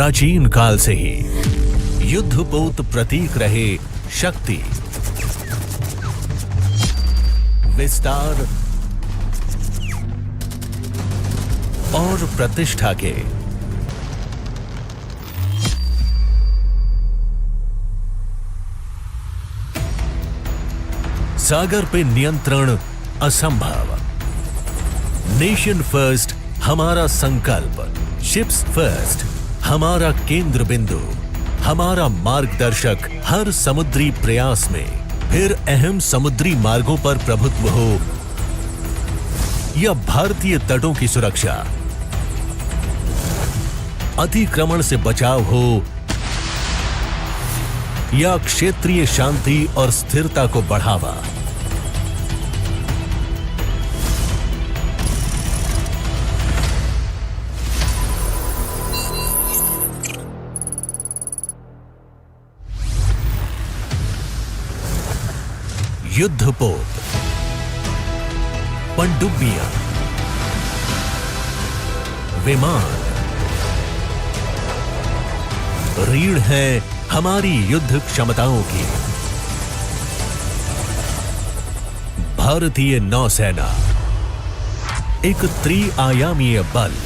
प्राचीन काल से ही युद्धपोत प्रतीक रहे शक्ति, विस्तार और प्रतिष्ठा के। सागर पे नियंत्रण असंभव। नेशन फर्स्ट हमारा संकल्प, शिप्स फर्स्ट हमारा केंद्र बिंदु, हमारा मार्गदर्शक हर समुद्री प्रयास में। फिर अहम समुद्री मार्गों पर प्रभुत्व हो या भारतीय तटों की सुरक्षा, अतिक्रमण से बचाव हो या क्षेत्रीय शांति और स्थिरता को बढ़ावा, युद्धपोत, पनडुब्बियां, विमान, रीढ़ है हमारी युद्ध क्षमताओं की। भारतीय नौसेना एक त्रिआयामीय बल।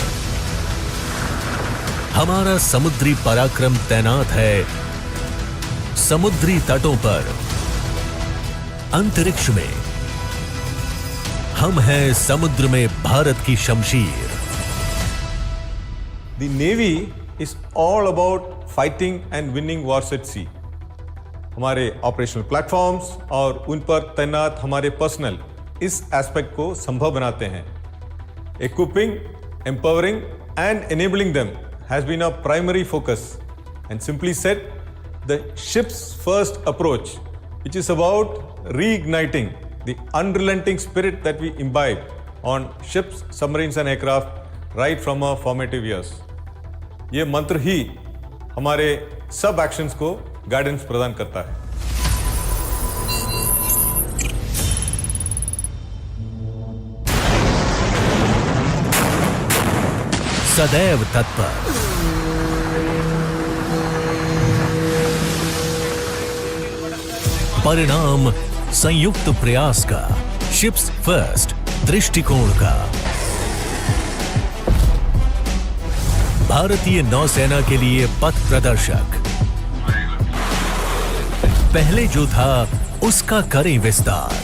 हमारा समुद्री पराक्रम तैनात है समुद्री तटों पर, अंतरिक्ष में। हम हैं समुद्र में भारत की शमशीर। The Navy is all about fighting and winning wars at sea. हमारे ऑपरेशनल प्लेटफॉर्म्स और उन पर तैनात हमारे पर्सनल इस एस्पेक्ट को संभव बनाते हैं। Equipping, empowering and enabling them has been our primary focus, and simply said, the ship's first approach, which is about reigniting the unrelenting spirit that we imbibe on ships, submarines and aircraft right from our formative years. ये मंत्र ही हमारे सब actions को guidance प्रदान करता है। सदैव तत्पर, परिणाम संयुक्त प्रयास का, शिप्स फर्स्ट दृष्टिकोण का। भारतीय नौसेना के लिए पथ प्रदर्शक। पहले जो था उसका करें विस्तार।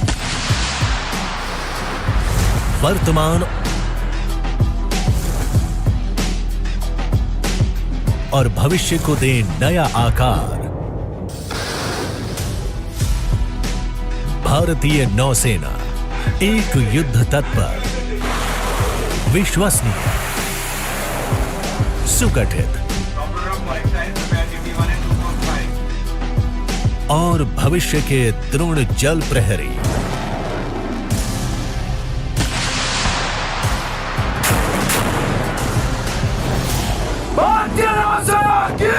वर्तमान और भविष्य को दें नया आकार। भारतीय नौसेना एक युद्ध तत्पर, विश्वसनीय, सुगठित और भविष्य के दृढ़ जल प्रहरी। भारतीय नौसेना की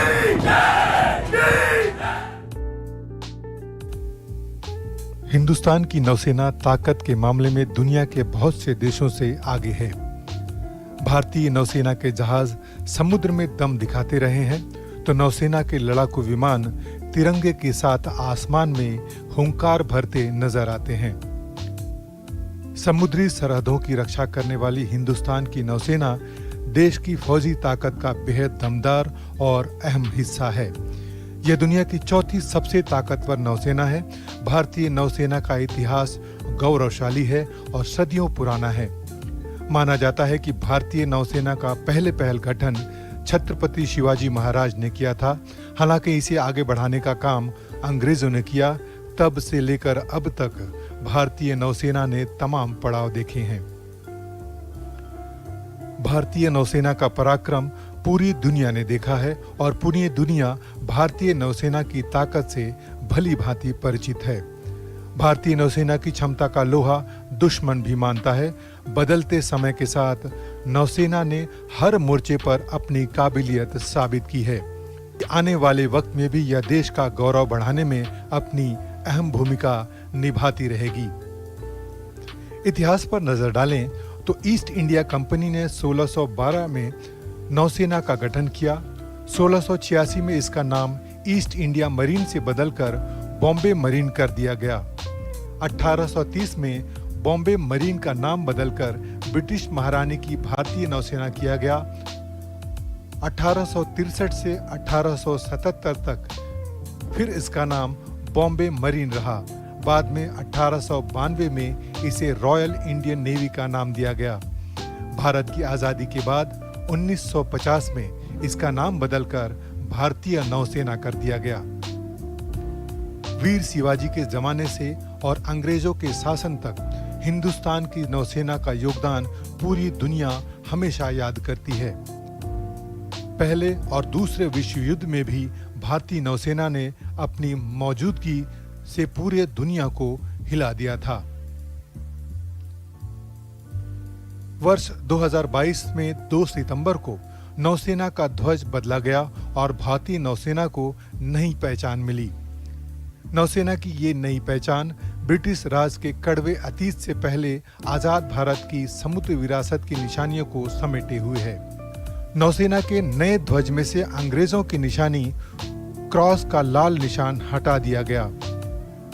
हिंदुस्तान की नौसेना ताकत के मामले में दुनिया के बहुत से देशों से आगे है। भारतीय नौसेना के जहाज समुद्र में दम दिखाते रहे हैं, तो नौसेना के लड़ाकू विमान तिरंगे के साथ आसमान में हुंकार भरते नजर आते हैं। समुद्री सरहदों की रक्षा करने वाली हिंदुस्तान की नौसेना देश की फौजी ताकत का बेहद दमदार और अहम हिस्सा है। यह दुनिया की चौथी सबसे ताकतवर नौसेना है। भारतीय नौसेना का इतिहास गौरवशाली है और सदियों पुराना है। माना जाता है कि भारतीय नौसेना का पहल गठन छत्रपति शिवाजी महाराज ने किया था। हालांकि इसे आगे बढ़ाने का काम अंग्रेजों ने किया। तब से लेकर अब तक भारतीय नौसेना ने तमाम पड़ाव देखे हैं। भारतीय नौसेना का पराक्रम पूरी दुनिया ने देखा है और पूरी दुनिया भारतीय नौसेना की ताकत से भली भांति परिचित है। भारतीय नौसेना की क्षमता का लोहा दुश्मन भी मानता है। बदलते समय के साथ नौसेना ने हर मोर्चे पर अपनी काबिलियत साबित की है। आने वाले वक्त में भी यह देश का गौरव बढ़ाने में अपनी अहम भूमिका निभाती रहेगी। इतिहास पर नजर डालें तो ईस्ट इंडिया कंपनी ने 1612 में नौसेना का गठन किया। 1686 में इसका नाम ईस्ट इंडिया मरीन से बदलकर बॉम्बे मरीन कर दिया गया। 1830 में बॉम्बे मरीन का नाम बदलकर ब्रिटिश महारानी की भारतीय नौसेना किया गया। 1863 से 1877 तक फिर इसका नाम बॉम्बे मरीन रहा। बाद में 1892 में इसे रॉयल इंडियन नेवी का नाम दिया गया। भारत की आजादी के बाद 1950 में इसका नाम बदलकर भारतीय नौसेना कर दिया गया। वीर शिवाजी के जमाने से और अंग्रेजों के शासन तक हिंदुस्तान की नौसेना का योगदान पूरी दुनिया हमेशा याद करती है। पहले और दूसरे विश्व युद्ध में भी भारतीय नौसेना ने अपनी मौजूदगी से पूरे दुनिया को हिला दिया था। वर्ष 2022 में 2 सितंबर को नौसेना का ध्वज बदला गया और भारतीय नौसेना को नई पहचान मिली। नौसेना की ये नई पहचान ब्रिटिश राज के कड़वे अतीत से पहले आजाद भारत की समुद्री विरासत की निशानियों को समेटे हुए है। नौसेना के नए ध्वज में से अंग्रेजों की निशानी क्रॉस का लाल निशान हटा दिया गया।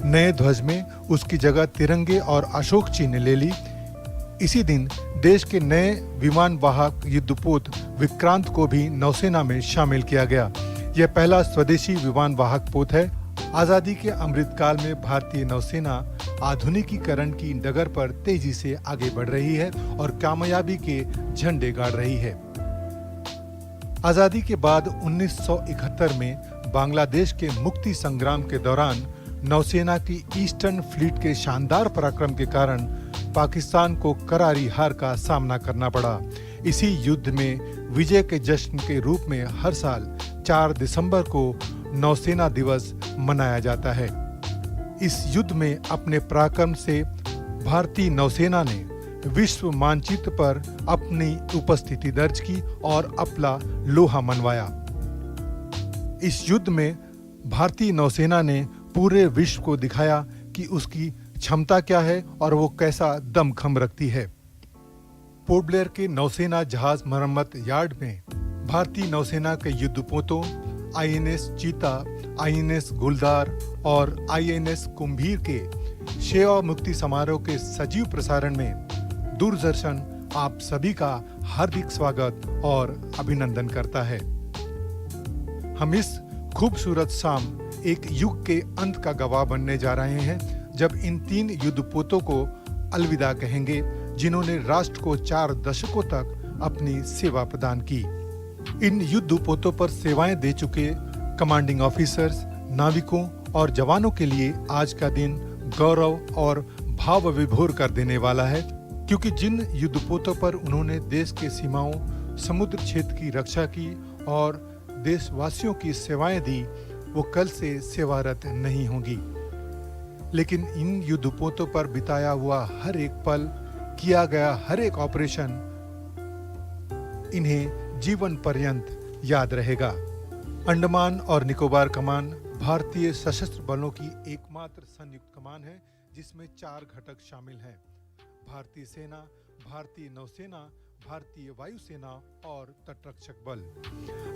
नए ध्वज में उसकी जगह तिरंगे और अशोक चिन्ह ले ली। इसी दिन देश के नए विमान वाहक युद्धपोत विक्रांत को भी नौसेना में शामिल किया गया। यह पहला स्वदेशी विमान वाहक पोत है। आजादी के अमृतकाल में भारतीय नौसेना आधुनिकीकरण की डगर पर तेजी से आगे बढ़ रही है और कामयाबी के झंडे गाड़ रही है। आजादी के बाद 1971 में बांग्लादेश के मुक्ति संग्राम के दौरान नौसेना की ईस्टर्न फ्लीट के शानदार पराक्रम के कारण पाकिस्तान को करारी हार का सामना करना पड़ा। इसी युद्ध में विजय के जश्न के रूप में हर साल 4 दिसंबर को नौसेना दिवस मनाया जाता है। इस युद्ध में अपने पराक्रम से भारतीय नौसेना ने विश्व मानचित्र पर अपनी उपस्थिति दर्ज की और अपना लोहा मनवाया। इस युद्ध में भारतीय नौसेना ने पूरे विश्व को दिखाया कि उसकी क्षमता क्या है और वो कैसा दमखम रखती है। पोर्ट ब्लेयर के नौसेना जहाज मरम्मत यार्ड में भारतीय नौसेना के युद्धपोतों INS चीता, INS गुलदार और INS कुंभीर के सेवा मुक्ति समारोह के सजीव प्रसारण में दूरदर्शन आप सभी का हार्दिक स्वागत और अभिनंदन करता है। हम इस खूबसूरत शाम एक युग के अंत का गवाह बनने जा रहे हैं जब इन 3 युद्धपोतों को अलविदा कहेंगे जिन्होंने राष्ट्र को 4 दशकों तक अपनी सेवा प्रदान की। इन युद्धपोतों पर सेवाएं दे चुके कमांडिंग ऑफिसर्स, नाविकों और जवानों के लिए आज का दिन गौरव और भाव विभोर कर देने वाला है, क्योंकि जिन युद्धपोतों पर उन्होंने देश के सीमाओं, समुद्र क्षेत्र की रक्षा की और देशवासियों की सेवाएं दी, वो कल से सेवारत नहीं होंगी। लेकिन इन युद्धपोतों पर बिताया हुआ हर एक पल, किया गया हर एक ऑपरेशन इन्हें जीवन पर्यंत याद रहेगा। अंडमान और निकोबार कमान भारतीय सशस्त्र बलों की एकमात्र संयुक्त कमान है जिसमें 4 घटक शामिल हैं: भारतीय सेना, भारतीय नौसेना, भारतीय वायुसेना और तटरक्षक बल।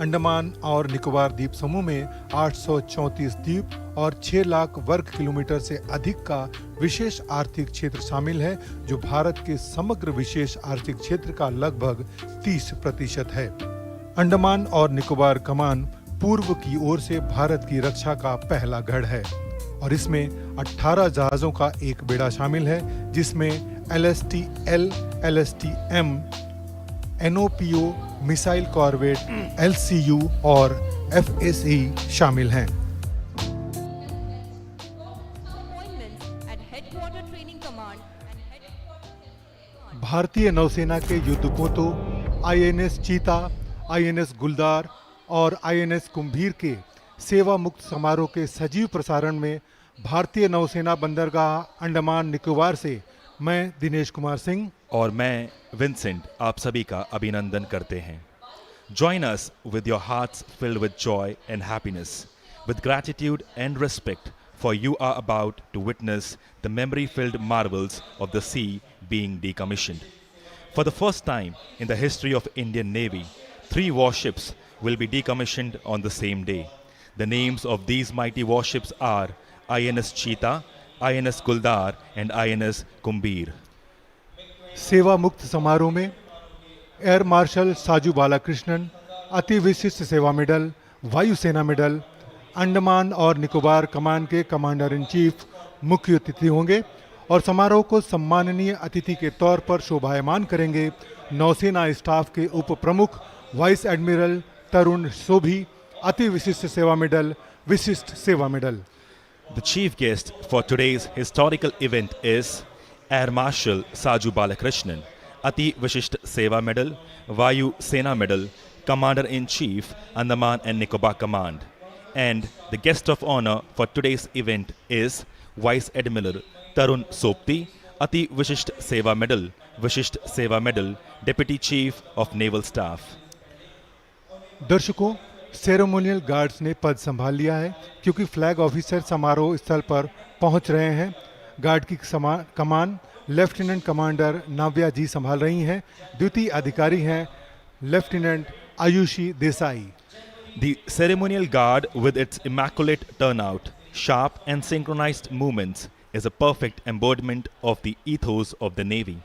अंडमान और निकोबार द्वीप समूह में 834 द्वीप और 6 लाख वर्ग किलोमीटर से अधिक का विशेष आर्थिक क्षेत्र शामिल है, जो भारत के समग्र विशेष आर्थिक क्षेत्र का लगभग 30% है। अंडमान और निकोबार कमान पूर्व की ओर से भारत की रक्षा का पहला गढ़ है और इसमें 18 जहाजों का एक बेड़ा शामिल है, जिसमें LST-L, LST-M, NOPO, missile corvette, LCU और FSE शामिल हैं। भारतीय नौसेना के युद्धपोतों INS चीता, INS गुलदार और INS कुंभीर के सेवा मुक्त समारोह के सजीव प्रसारण में भारतीय नौसेना बंदरगाह अंडमान निकोबार से मैं दिनेश कुमार सिंह और मैं विंसेंट आप सभी का अभिनंदन करते हैं। Join us with your hearts filled with joy and happiness, with gratitude and respect, for you are about to witness the memory-filled marvels of the sea being decommissioned. For the first time in the history of Indian Navy, 3 warships will be decommissioned on the same day. The names of these mighty warships are INS Cheetah, INS Guldar and INS Kumbhir. सेवा मुक्त समारोह में air marshal Saju Balakrishnan अति Vishisht Seva medal, वायुसेना medal, Andaman और निकोबार कमान के commander in chief मुख्य अतिथि होंगे और समारोह को सम्माननीय अतिथि के तौर पर शोभायमान करेंगे नौसेना स्टाफ के उप प्रमुख वाइस एडमिरल तरुण सोभी, अति Vishisht Seva medal, Vishisht Seva medal. The chief guest for today's historical event is Air Marshal Saju Balakrishnan, Ati Vishisht Seva Medal, Vayu Sena Medal, Commander-in-Chief, Andaman and Nicobar Command. And the guest of honor for today's event is Vice Admiral Tarun Sopti, Ati Vishisht Seva Medal, Vishisht Seva Medal, Deputy Chief of Naval Staff. दर्शकों, ceremonial guards ने पद संभाल लिया है क्योंकि flag officer समारोह स्थल पर पहुंच रहे हैं। गार्ड की कमान लेफ्टिनेंट कमांडर नाव्या जी संभाल रही हैं। द्वितीय अधिकारी हैं lieutenant Ayushi Desai. The ceremonial guard, with its immaculate turnout, sharp and synchronized movements, is a perfect embodiment of the ethos of the Navy.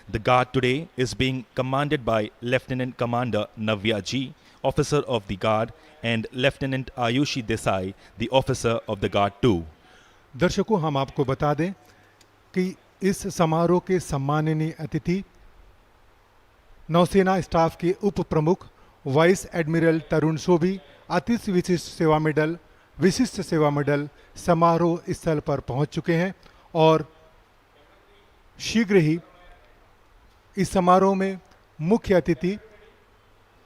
The guard today is being commanded by Lieutenant Commander Navya Ji, officer of the guard, and Lieutenant Ayushi Desai, the officer of the guard too. दर्शकों, हम आपको बता दें कि इस समारोह के सम्माननीय अतिथि नौसेना स्टाफ के उप प्रमुख वाइस एडमिरल तरुण सोभी, अति विशिष्ट सेवा मेडल, विशिष्ट सेवा मेडल समारोह स्थल पर पहुंच चुके हैं और शीघ्र ही इस समारोह में मुख्य अतिथि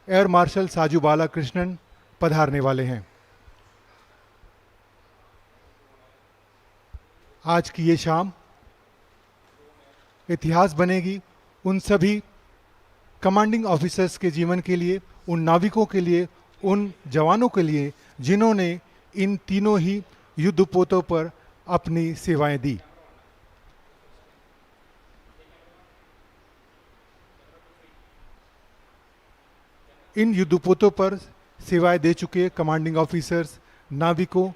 एयर मार्शल साजू बालाकृष्णन पधारने वाले हैं। आज की ये शाम इतिहास बनेगी उन सभी कमांडिंग ऑफिसर्स के जीवन के लिए, उन नाविकों के लिए, उन जवानों के लिए जिन्होंने इन तीनों ही युद्धपोतों पर अपनी सेवाएं दी। इन युद्धपोतों पर सेवाएं दे चुके कमांडिंग ऑफिसर्स, नाविकों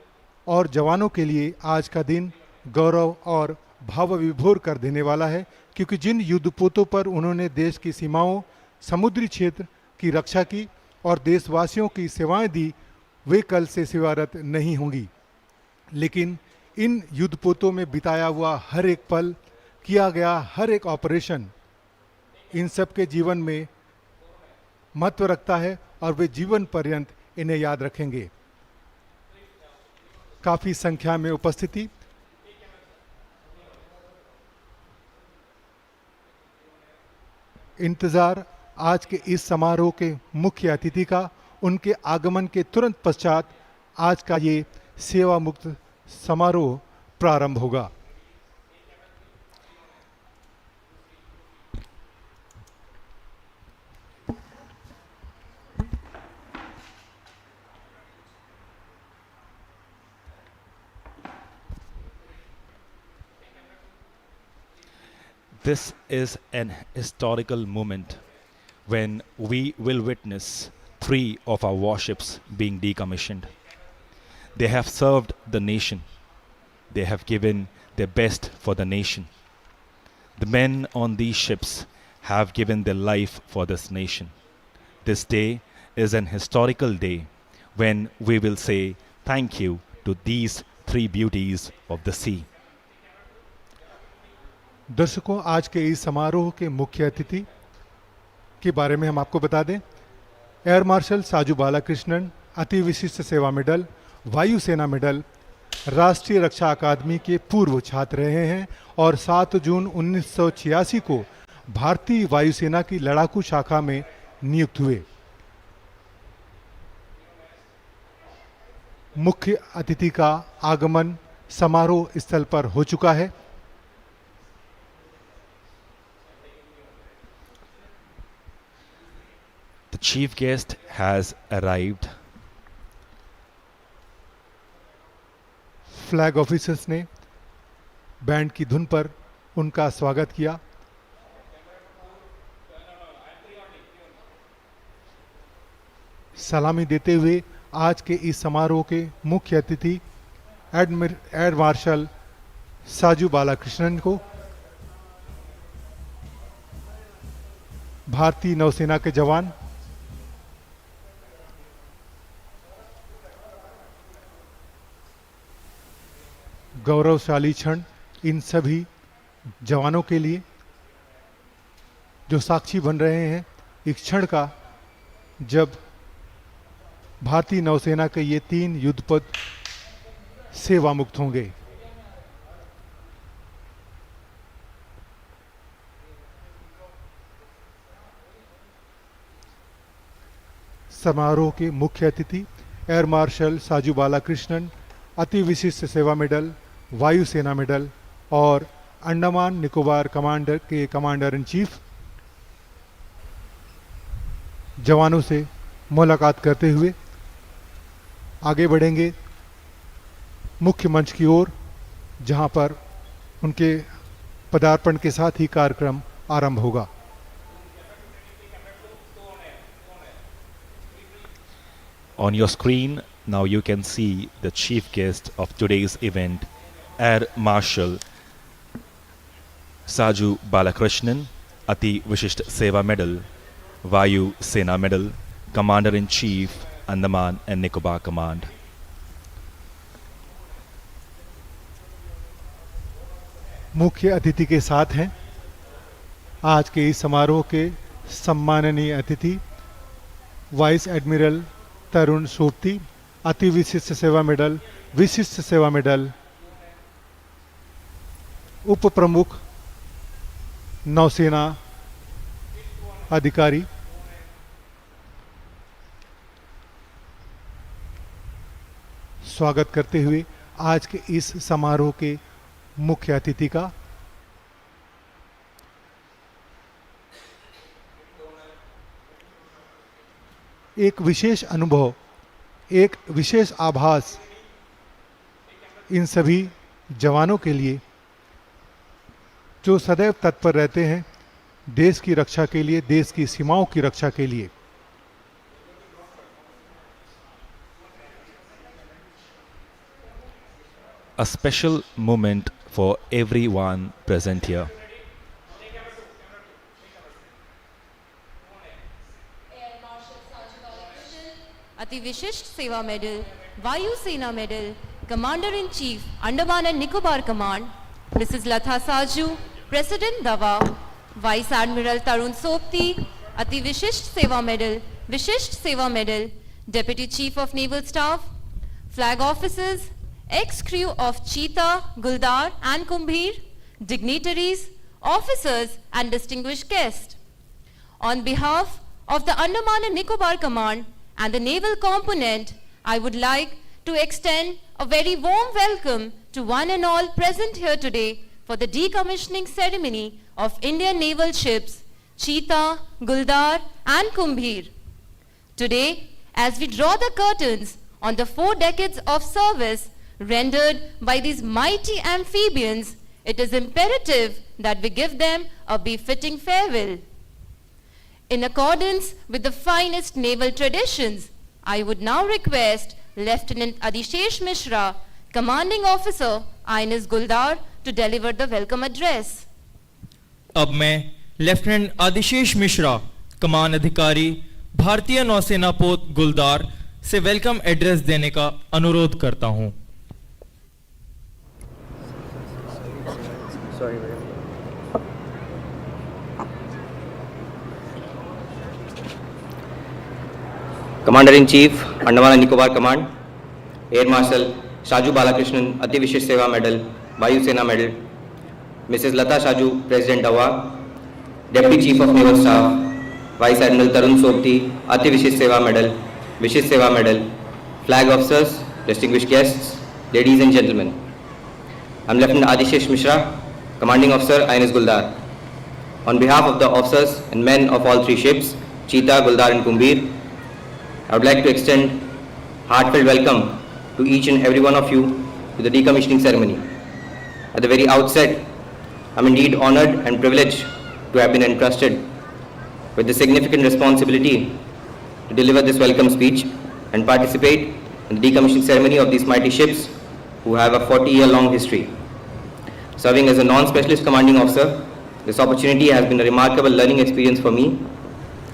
और जवानों के लिए आज का दिन गौरव और भाव विभोर कर देने वाला है, क्योंकि जिन युद्धपोतों पर उन्होंने देश की सीमाओं, समुद्री क्षेत्र की रक्षा की और देशवासियों की सेवाएं दी, वे कल से सेवारत नहीं होंगी। लेकिन इन युद्धपोतों में बिताया हुआ हर एक पल, किया गया हर एक ऑपरेशन इन सब के जीवन में महत्व रखता है और वे जीवन पर्यंत इन्हें याद रखेंगे। काफी संख्या में उपस्थिति, इंतजार आज के इस समारोह के मुख्य अतिथि का, उनके आगमन के तुरंत पश्चात आज का ये सेवा मुक्त समारोह प्रारंभ होगा। This is an historical moment when we will witness 3 of our warships being decommissioned. They have served the nation. They have given their best for the nation. The men on these ships have given their life for this nation. This day is an historical day when we will say thank you to these 3 beauties of the sea. दर्शकों, आज के इस समारोह के मुख्य अतिथि के बारे में हम आपको बता दें। एयर मार्शल साजू बालाकृष्णन अति विशिष्ट सेवा मेडल, वायुसेना मेडल, राष्ट्रीय रक्षा अकादमी के पूर्व छात्र रहे हैं और 7 जून 1986 को भारतीय वायुसेना की लड़ाकू शाखा में नियुक्त हुए। मुख्य अतिथि का आगमन समारोह स्थल पर हो चुका है। The chief guest has arrived. Flag officers ने बैंड की धुन पर उनका स्वागत किया। सलामी देते हुए आज के इस समारोह के मुख्य अतिथि एयर मार्शल साजू बालाकृष्णन को, भारतीय नौसेना के जवान, गौरवशाली क्षण इन सभी जवानों के लिए जो साक्षी बन रहे हैं एक क्षण का, जब भारतीय नौसेना के ये 3 युद्धपोत सेवा मुक्त होंगे। समारोह के मुख्य अतिथि एयर मार्शल साजू बालाकृष्णन अति विशिष्ट सेवा मेडल, वायुसेना मेडल और अंडमान निकोबार कमांडर के कमांडर इन चीफ जवानों से मुलाकात करते हुए आगे बढ़ेंगे मुख्य मंच की ओर, जहां पर उनके पदार्पण के साथ ही कार्यक्रम आरंभ होगा। On your screen, now you can see the chief guest of today's event, Air Marshal Saju Balakrishnan, Ati Vishisht Seva Medal, Vayu Sena Medal, Commander-in-Chief, Andaman and Nicobar Command. मुख्य अतिथि के साथ हैं आज के इस समारोह के सम्माननीय अतिथि vice admiral Tarun Sobti, Ati Vishisht Seva medal, Vishisht Seva medal, उप प्रमुख नौसेना अधिकारी, स्वागत करते हुए आज के इस समारोह के मुख्य अतिथि का एक विशेष अनुभव, एक विशेष आभास इन सभी जवानों के लिए जो सदैव तत्पर रहते हैं देश की रक्षा के लिए, देश की सीमाओं की रक्षा के लिए। A special moment for everyone present here. अति Vishisht Seva medal, Vayu Sena medal, commander in chief, Andaman and Nicobar command, Mrs Lata Saju, president दवा, vice admiral Tarun Sobti, Ati Vishisht Seva medal, Vishisht Seva medal, deputy chief of naval staff, flag officers, ex-crew of Cheetah, Guldar INS Kumbhir, dignitaries, officers and distinguished guests. On behalf of the Andaman and Nicobar Command and the naval component, I would like to extend a very warm welcome to one and all present here today for the decommissioning ceremony of Indian naval ships Cheetah, Guldar and Kumbhir. Today, as we draw the curtains on the 4 decades of service rendered by these mighty amphibians, it is imperative that we give them a befitting farewell. In accordance with the finest naval traditions, I would now request Lieutenant Adishesh Mishra, Commanding Officer, INS Guldar, to deliver the welcome address. अब मैं lieutenant Adishesha Mishra, कमान अधिकारी, भारतीय नौसेना पोत गुलदार से welcome address देने का अनुरोध करता हूं। Commander-in-Chief, Andaman and Nicobar Command, Air Marshal Saju Balakrishnan, Ati Vishish Seva Medal, Vayu Sena Medal, Mrs. Lata Saju, President Dawa, Deputy Chief of Naval Staff, Vice Admiral Tarun Sopti, Ati Vishish Seva Medal, Vishish Seva Medal, Flag Officers, distinguished guests, ladies and gentlemen. I am Lieutenant Adishesh Mishra, Commanding Officer, INS Guldar. On behalf of the officers and men of all 3 ships, Cheetah, Guldar and Kumbhir, I would like to extend heartfelt welcome to each and every one of you to the decommissioning ceremony. At the very outset, I am indeed honored and privileged to have been entrusted with the significant responsibility to deliver this welcome speech and participate in the decommissioning ceremony of these mighty ships who have a 40-year-long history. Serving as a non-specialist commanding officer, this opportunity has been a remarkable learning experience for me,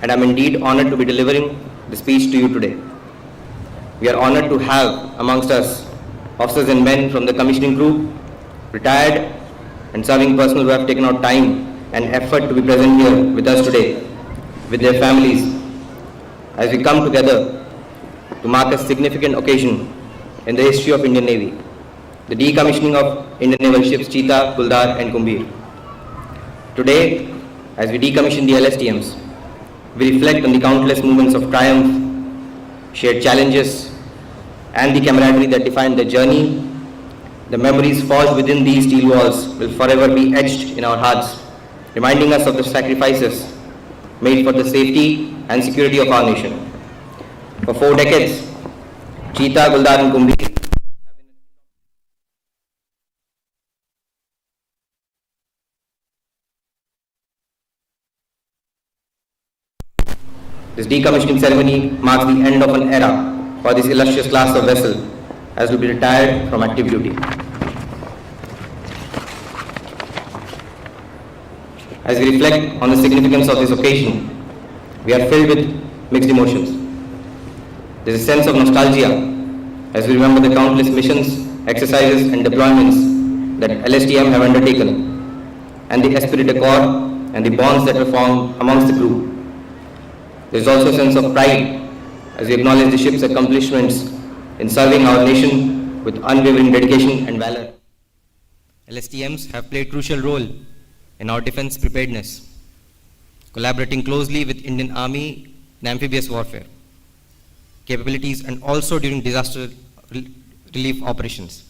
and I am indeed honored to be delivering the speech to you today. We are honored to have amongst us officers and men from the commissioning crew, retired and serving personnel who have taken out time and effort to be present here with us today, with their families, as we come together to mark a significant occasion in the history of Indian Navy, the decommissioning of Indian naval ships Cheetah, Guldar and Kumbhir. Today, as we decommission the LSTMs, we reflect on the countless moments of triumph, shared challenges, and the camaraderie that defined their journey. The memories forged within these steel walls will forever be etched in our hearts, reminding us of the sacrifices made for the safety and security of our nation. For 4 decades, Cheetah, Guldar and Kumbhir This decommissioning ceremony marks the end of an era for this illustrious class of vessel as will be retired from active duty. As we reflect on the significance of this occasion, we are filled with mixed emotions. There is a sense of nostalgia as we remember the countless missions, exercises and deployments that LSTM have undertaken, and the esprit de corps and the bonds that were formed amongst the crew. There is also a sense of pride as we acknowledge the ship's accomplishments in serving our nation with unwavering dedication and valor. LSTMs have played a crucial role in our defense preparedness, collaborating closely with Indian Army in amphibious warfare capabilities and also during disaster relief operations.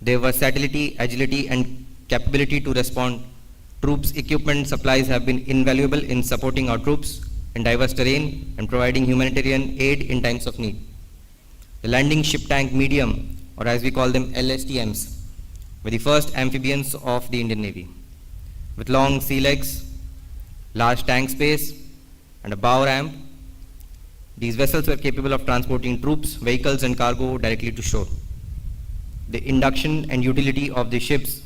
Their versatility, agility and capability to respond troops, equipment and supplies have been invaluable in supporting our troops in diverse terrain and providing humanitarian aid in times of need. The landing ship tank medium, or as we call them LSTMs, were the first amphibians of the Indian Navy. With long sea legs, large tank space and a bow ramp, these vessels were capable of transporting troops, vehicles and cargo directly to shore. The induction and utility of the ships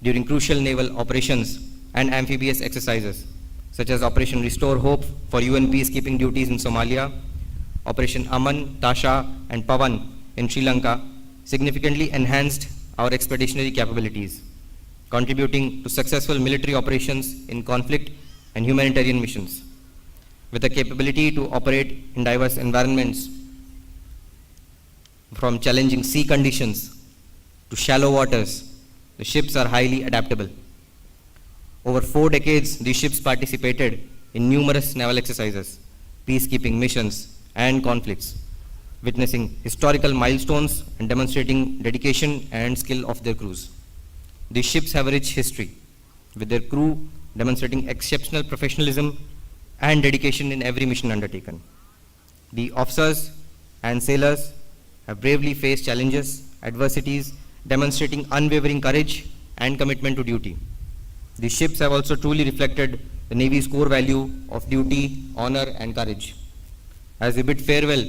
during crucial naval operations and amphibious exercises such as Operation Restore Hope for UN peacekeeping duties in Somalia, Operation Aman, Tasha and Pavan in Sri Lanka significantly enhanced our expeditionary capabilities, contributing to successful military operations in conflict and humanitarian missions. With the capability to operate in diverse environments, from challenging sea conditions to shallow waters, the ships are highly adaptable. Over 4 decades, these ships participated in numerous naval exercises, peacekeeping missions, and conflicts, witnessing historical milestones and demonstrating dedication and skill of their crews. These ships have a rich history, with their crew demonstrating exceptional professionalism and dedication in every mission undertaken. The officers and sailors have bravely faced challenges, adversities, demonstrating unwavering courage and commitment to duty. These ships have also truly reflected the Navy's core value of duty, honor and courage. As we bid farewell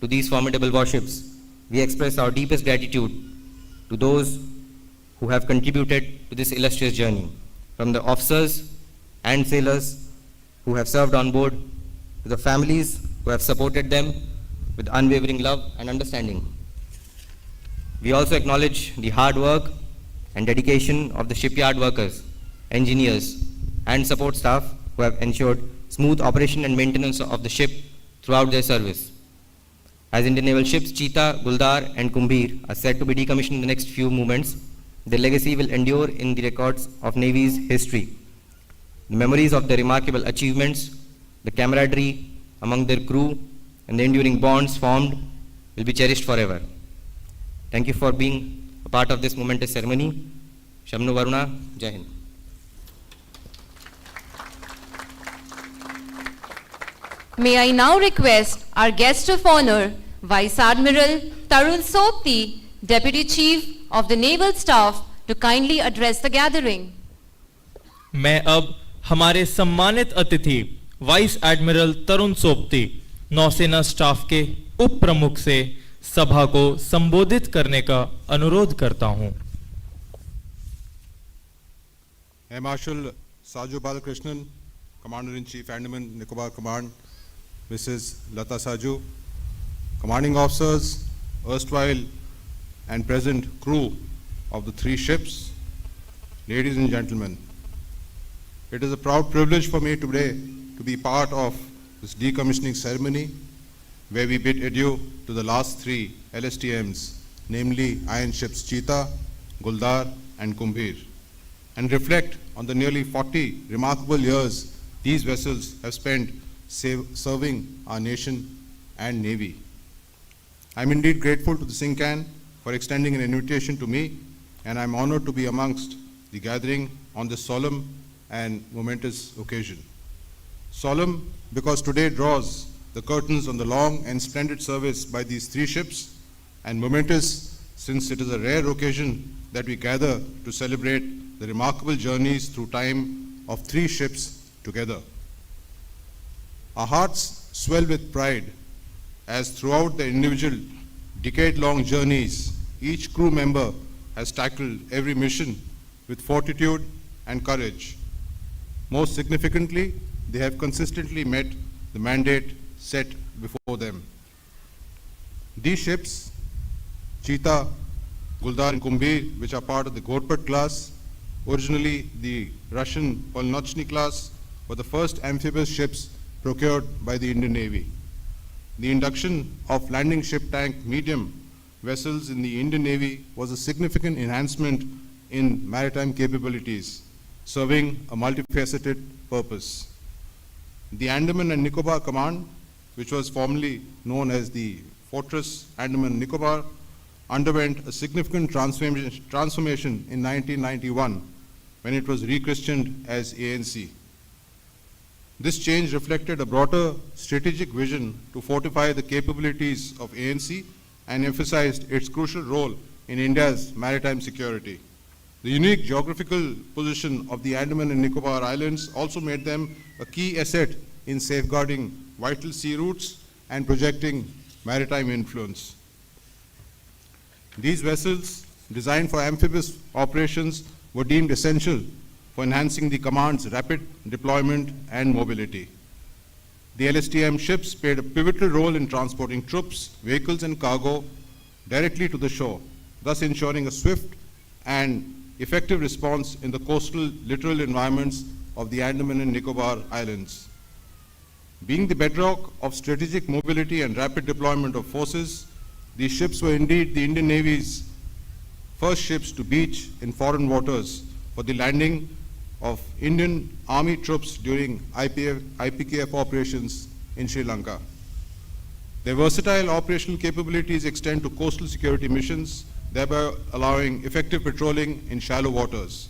to these formidable warships, we express our deepest gratitude to those who have contributed to this illustrious journey, from the officers and sailors who have served on board, to the families who have supported them with unwavering love and understanding. We also acknowledge the hard work and dedication of the shipyard workers, engineers, and support staff who have ensured smooth operation and maintenance of the ship throughout their service. As Indian naval ships Cheetah, Guldar, and Kumbhir are said to be decommissioned in the next few moments, their legacy will endure in the records of Navy's history. The memories of their remarkable achievements, the camaraderie among their crew, and the enduring bonds formed will be cherished forever. Thank you for being a part of this momentous ceremony. Shamnu Varuna, Jai Hind. May I now request our guest of honor, Vice Admiral Tarun Sopti, Deputy Chief of the Naval Staff, to kindly address the gathering. मैं अब हमारे सम्मानित अतिथि vice admiral Tarun सोपती, नौसेना staff के उप प्रमुख से सभा को संबोधित करने का अनुरोध करता हूं। Air Marshal Saju Balakrishnan, Commander-in-Chief, Andaman Nicobar Command, Mrs. Lata Saju, Commanding Officers, erstwhile and present crew of the 3 ships, ladies and gentlemen, it is a proud privilege for me today to be part of this decommissioning ceremony where we bid adieu to the last 3 LSTMs, namely INS ships Cheetah, Guldar and Kumbhir, and reflect on the nearly 40 remarkable years these vessels have spent serving our nation and Navy. I am indeed grateful to the SINCAN for extending an invitation to me, and I am honored to be amongst the gathering on this solemn and momentous occasion. Solemn because today draws the curtains on the long and splendid service by these 3 ships, and momentous since it is a rare occasion that we gather to celebrate the remarkable journeys through time of 3 ships together. Our hearts swell with pride as throughout the individual decade-long journeys, each crew member has tackled every mission with fortitude and courage. Most significantly, they have consistently met the mandate set before them. These ships, Cheetah, Guldar and Kumbhir, which are part of the Ghorpat class, originally the Russian Polnochny class, were the first amphibious ships procured by the Indian Navy. The induction of landing ship tank medium vessels in the Indian Navy was a significant enhancement in maritime capabilities, serving a multifaceted purpose. The Andaman and Nicobar Command, which was formerly known as the Fortress Andaman Nicobar, underwent a significant transformation in 1991 when it was rechristened as ANC. This change reflected a broader strategic vision to fortify the capabilities of ANC and emphasized its crucial role in India's maritime security. The unique geographical position of the Andaman and Nicobar Islands also made them a key asset in safeguarding vital sea routes and projecting maritime influence. These vessels, designed for amphibious operations, were deemed essential for enhancing the command's rapid deployment and mobility. The LSTM ships played a pivotal role in transporting troops, vehicles and cargo directly to the shore, thus ensuring a swift and effective response in the coastal littoral environments of the Andaman and Nicobar Islands. Being the bedrock of strategic mobility and rapid deployment of forces, these ships were indeed the Indian Navy's first ships to beach in foreign waters for the landing of Indian Army troops during IPKF operations in Sri Lanka. Their versatile operational capabilities extend to coastal security missions, thereby allowing effective patrolling in shallow waters.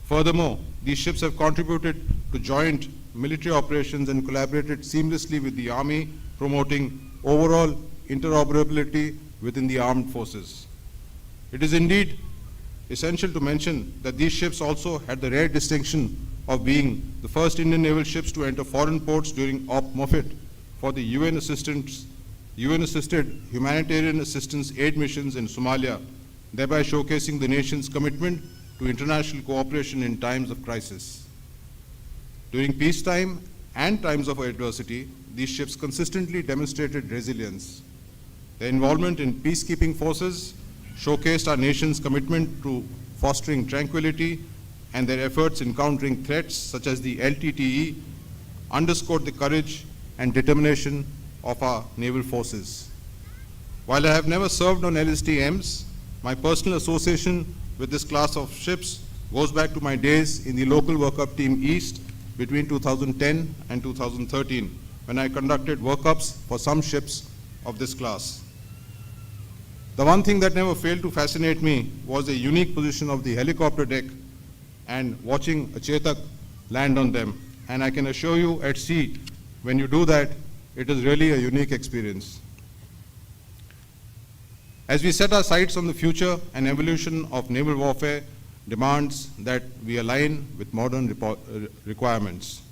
Furthermore, these ships have contributed to joint military operations and collaborated seamlessly with the Army, promoting overall interoperability within the armed forces. It is indeed essential to mention that these ships also had the rare distinction of being the first Indian naval ships to enter foreign ports during Op Moffitt for the UN-assisted humanitarian assistance aid missions in Somalia, thereby showcasing the nation's commitment to international cooperation in times of crisis. During peacetime and times of adversity, these ships consistently demonstrated resilience. Their involvement in peacekeeping forces showcased our nation's commitment to fostering tranquility, and their efforts in countering threats such as the LTTE underscored the courage and determination of our naval forces. While I have never served on LSTMs, my personal association with this class of ships goes back to my days in the local workup team East between 2010 and 2013, when I conducted workups for some ships of this class. The one thing that never failed to fascinate me was the unique position of the helicopter deck and watching a Chetak land on them. And I can assure you at sea, when you do that, it is really a unique experience. As we set our sights on the future and evolution of naval warfare demands that we align with modern requirements.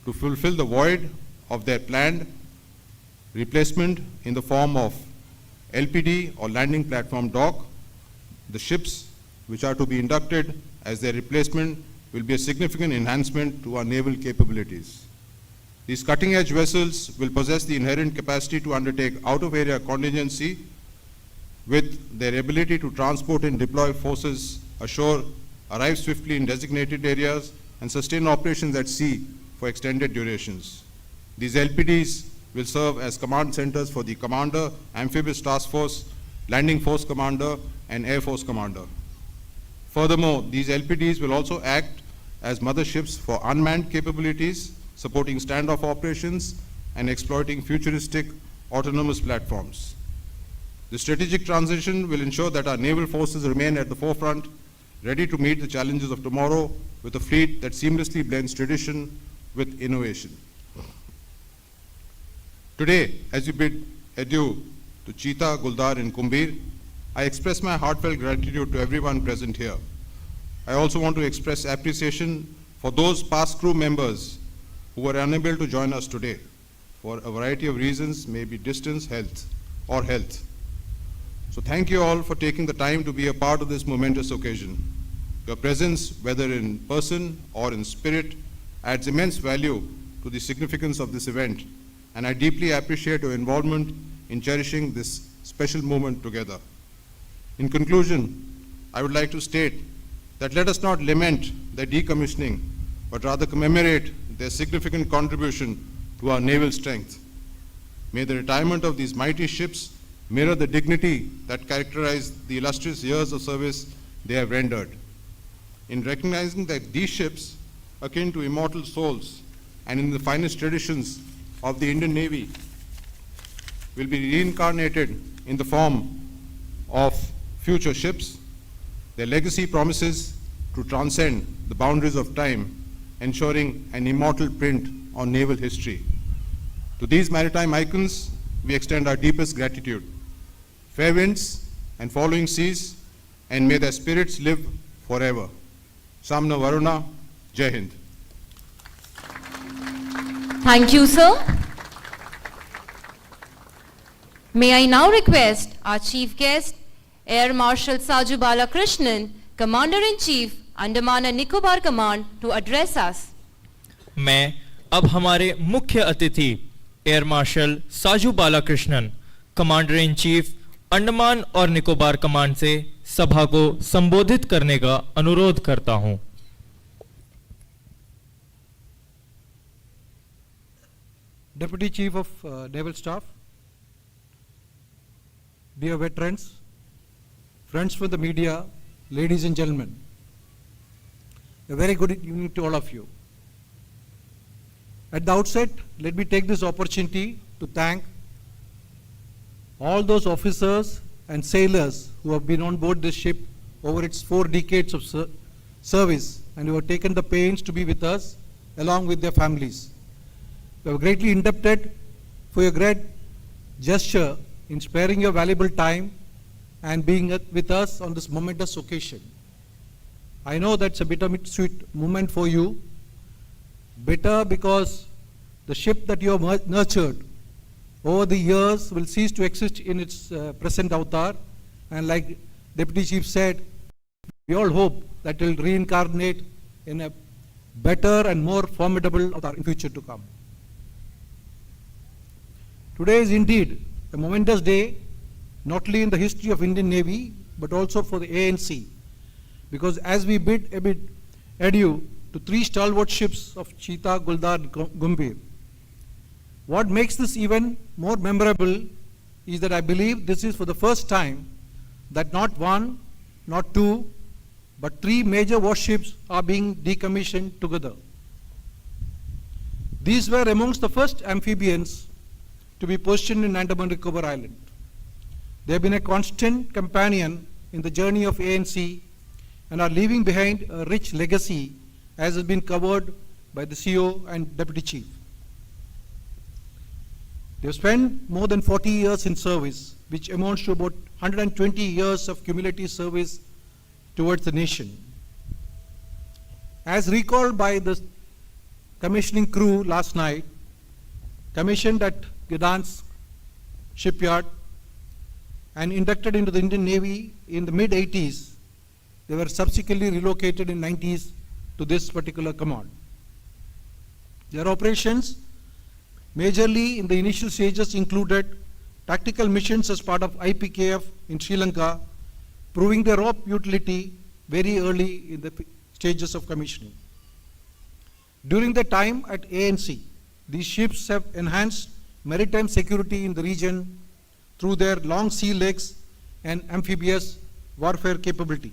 To fulfill the void of their planned replacement in the form of LPD or landing platform dock. The ships which are to be inducted as their replacement will be a significant enhancement to our naval capabilities. These cutting-edge vessels will possess the inherent capacity to undertake out-of-area contingency with their ability to transport and deploy forces ashore, arrive swiftly in designated areas, and sustain operations at sea for extended durations. These LPDs will serve as command centers for the Commander, Amphibious Task Force, Landing Force Commander, and Air Force Commander. Furthermore, these LPDs will also act as motherships for unmanned capabilities, supporting standoff operations and exploiting futuristic autonomous platforms. The strategic transition will ensure that our naval forces remain at the forefront, ready to meet the challenges of tomorrow with a fleet that seamlessly blends tradition with innovation. Today, as we bid adieu to Cheetah, Guldar, and Kumbhir, I express my heartfelt gratitude to everyone present here. I also want to express appreciation for those past crew members who were unable to join us today for a variety of reasons, maybe distance, health. So thank you all for taking the time to be a part of this momentous occasion. Your presence, whether in person or in spirit, adds immense value to the significance of this event, and I deeply appreciate your involvement in cherishing this special moment together. In conclusion, I would like to state that let us not lament their decommissioning, but rather commemorate their significant contribution to our naval strength. May the retirement of these mighty ships mirror the dignity that characterized the illustrious years of service they have rendered. In recognizing that these ships, akin to immortal souls and in the finest traditions of the Indian Navy, will be reincarnated in the form of future ships, their legacy promises to transcend the boundaries of time, ensuring an immortal print on naval history. To these maritime icons, we extend our deepest gratitude. Fair winds and following seas, and may their spirits live forever. Samna Varuna, Jai Hind. Thank you, sir. May I now request our chief guest, Air Marshal Saju Balakrishnan, Commander-in-Chief, Andaman and Nicobar Command, to address us. मैं अब हमारे मुख्य अतिथि air marshal Saju Balakrishnan, commander in chief, Andaman और Nicobar command से सभा को संबोधित करने का अनुरोध करता हूं। Deputy Chief of Naval Staff, dear veterans, friends from the media, ladies and gentlemen, a very good evening to all of you. At the outset, let me take this opportunity to thank all those officers and sailors who have been on board this ship over its 4 decades of service and who have taken the pains to be with us along with their families. We are greatly indebted for your great gesture in sparing your valuable time and being with us on this momentous occasion. I know that's a bittersweet moment for you. Bitter because the ship that you have nurtured over the years will cease to exist in its present avatar, and like Deputy Chief said, we all hope that it will reincarnate in a better and more formidable avatar in future to come. Today is indeed a momentous day, not only in the history of Indian Navy, but also for the ANC, because as we bid adieu to 3 stalwart ships of Cheetah, Guldar, and Kumbhir, what makes this even more memorable is that I believe this is for the first time that not 1, not 2, but 3 major warships are being decommissioned together. These were amongst the first amphibians to be positioned in Andaman Nicobar Island. They have been a constant companion in the journey of ANC and are leaving behind a rich legacy as has been covered by the CEO and Deputy Chief. They have spent more than 40 years in service, which amounts to about 120 years of cumulative service towards the nation. As recalled by the commissioning crew last night, commissioned at Gdansk shipyard and inducted into the Indian Navy in the mid-80s. They were subsequently relocated in 90s to this particular command. Their operations majorly in the initial stages included tactical missions as part of IPKF in Sri Lanka, proving their utility very early in the stages of commissioning. During the time at ANC, these ships have enhanced maritime security in the region through their long sea legs and amphibious warfare capability.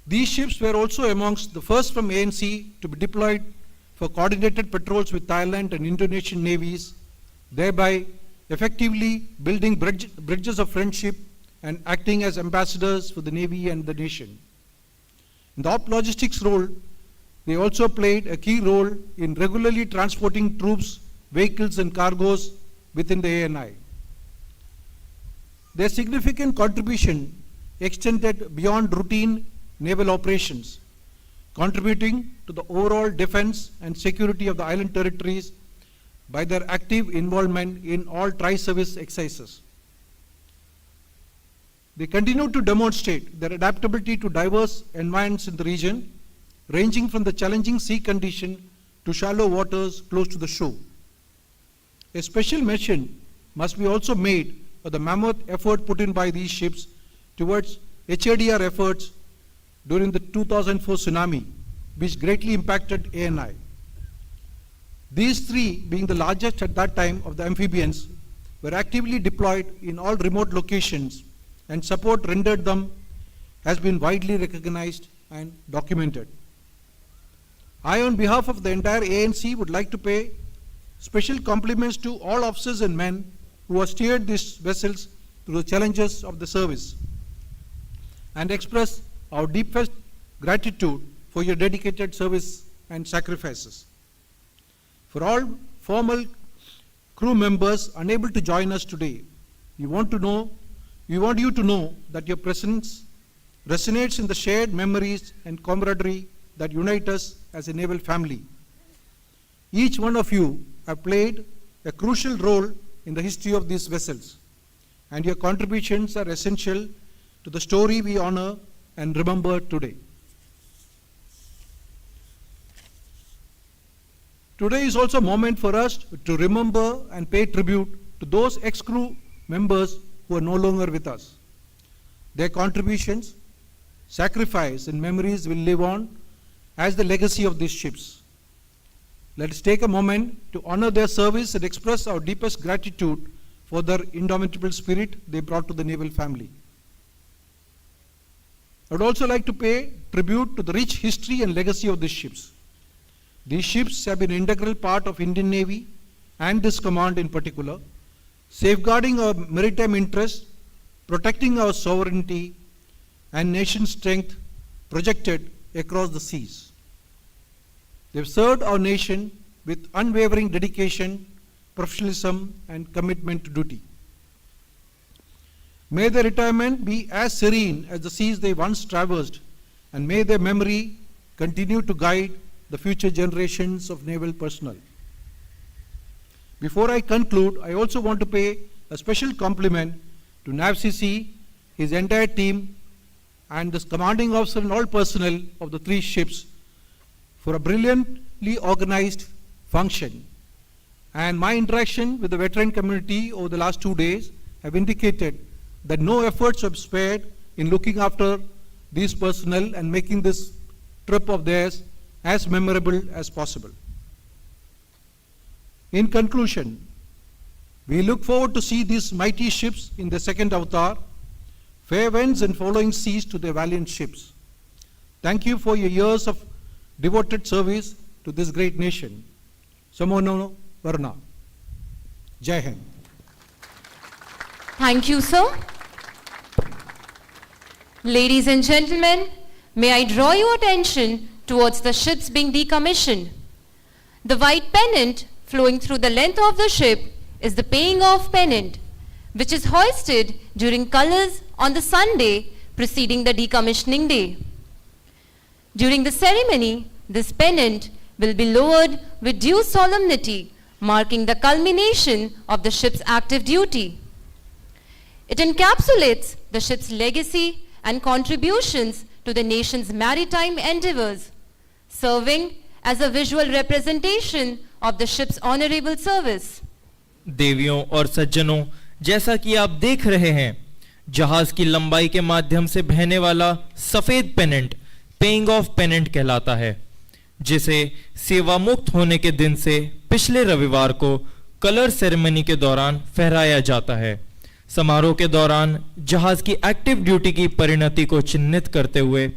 These ships were also amongst the first from ANC to be deployed for coordinated patrols with Thailand and Indonesian navies, thereby effectively building bridges of friendship and acting as ambassadors for the Navy and the nation. In the op logistics role, they also played a key role in regularly transporting troops, vehicles and cargoes within the ANI. Their significant contribution extended beyond routine naval operations, contributing to the overall defense and security of the island territories by their active involvement in all tri-service exercises. They continue to demonstrate their adaptability to diverse environments in the region, ranging from the challenging sea condition to shallow waters close to the shore. A special mention must be also made of the mammoth effort put in by these ships towards HADR efforts during the 2004 tsunami, which greatly impacted ANI. These three, being the largest at that time of the amphibians, were actively deployed in all remote locations, and support rendered them has been widely recognized and documented. I, on behalf of the entire ANC, would like to pay special compliments to all officers and men who have steered these vessels through the challenges of the service, and express our deepest gratitude for your dedicated service and sacrifices. For all former crew members unable to join us today, we want you to know that your presence resonates in the shared memories and camaraderie that unite us as a naval family. Each one of you have played a crucial role in the history of these vessels, and your contributions are essential to the story we honor and remember today. Today is also a moment for us to remember and pay tribute to those ex-crew members who are no longer with us. Their contributions, sacrifice and memories will live on as the legacy of these ships. Let us take a moment to honor their service and express our deepest gratitude for their indomitable spirit they brought to the naval family. I would also like to pay tribute to the rich history and legacy of these ships. These ships have been an integral part of Indian Navy and this command in particular, safeguarding our maritime interests, protecting our sovereignty and nation strength projected across the seas. They have served our nation with unwavering dedication, professionalism and commitment to duty. May their retirement be as serene as the seas they once traversed, and may their memory continue to guide the future generations of naval personnel. Before I conclude, I also want to pay a special compliment to NAVCC, his entire team, and the commanding officer and all personnel of the three ships for a brilliantly organized function. And my interaction with the veteran community over the last 2 days have indicated that no efforts were spared in looking after these personnel and making this trip of theirs as memorable as possible. In conclusion, we look forward to see these mighty ships in their second avatar, fair winds and following seas to their valiant ships. Thank you for your years of devoted service to this great nation. Samono Varna. Jai Hind. Thank you, sir. Ladies and gentlemen, may I draw your attention towards the ships being decommissioned. The white pennant flowing through the length of the ship is the paying off pennant, which is hoisted during colors on the Sunday preceding the decommissioning day. During the ceremony, this pennant will be lowered with due solemnity, marking the culmination of the ship's active duty. It encapsulates the ship's legacy and contributions to the nation's maritime endeavors, serving as a visual representation of the ship's honorable service. देवियों और सज्जनों, जैसा कि आप देख रहे हैं, जहाज की लंबाई के माध्यम से बहने वाला सफेद पेनेंट पेइंग ऑफ पेनेंट कहलाता है, जिसे सेवा मुक्त होने के दिन से पिछले रविवार को कलर सेरेमनी के दौरान फहराया जाता है। समारोह के दौरान जहाज की एक्टिव ड्यूटी की परिणति को चिन्हित करते हुए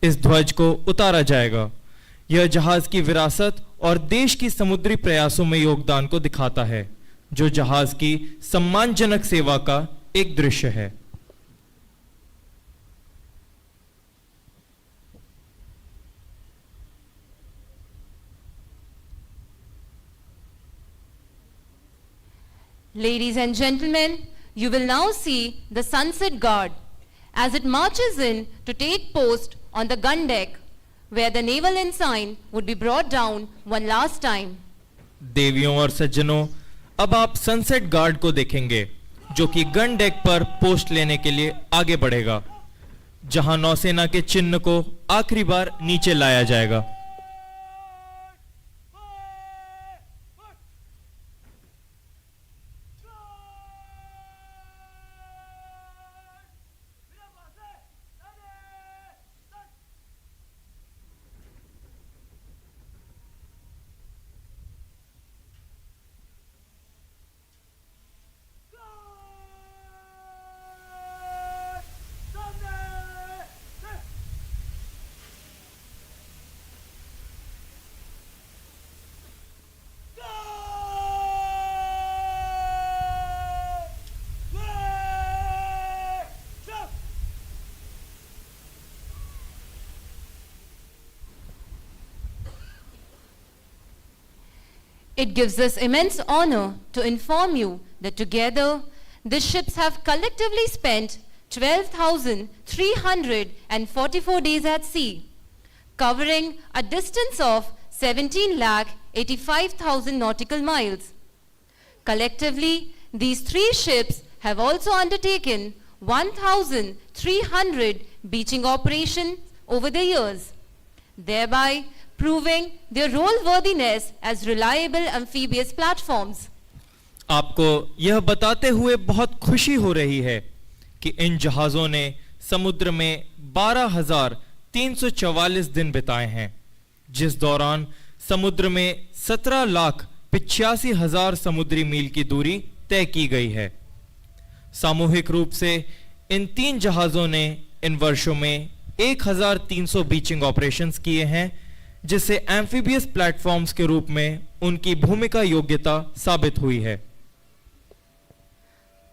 इस ध्वज को उतारा जाएगा। यह जहाज की विरासत और देश की समुद्री प्रयासों में योगदान को दिखाता है, जो जहाज की सम्मानजनक सेवा का एक दृश्य है। Ladies and gentlemen, you will now see the Sunset Guard as it marches in to take post on the gun deck, where the Naval Ensign would be brought down one last time. देवियों और सज्जनों, अब आप sunset guard को देखेंगे, जो कि gun deck पर पोस्ट लेने के लिए आगे बढ़ेगा, जहां नौसेना के चिन्ह को आखिरी बार नीचे लाया जाएगा। It gives us immense honor to inform you that together the ships have collectively spent 12,344 days at sea, covering a distance of 17,85,000 nautical miles. Collectively, these three ships have also undertaken 1,300 beaching operations over the years, thereby proving their role-worthiness as reliable amphibious platforms. आपको यह बताते हुए बहुत खुशी हो रही है कि इन जहाज़ों ने समुद्र में 12,344 दिन बिताए हैं, जिस दौरान समुद्र में 17,85,000 समुद्री मील की दूरी तय की गई है। सामूहिक रूप से इन तीन जहाज़ों ने इन वर्षों में 1,300 बीचिंग ऑपरेशंस किए हैं, जिससे एम्फीबियस प्लेटफॉर्म्स के रूप में उनकी भूमिका योग्यता साबित हुई है।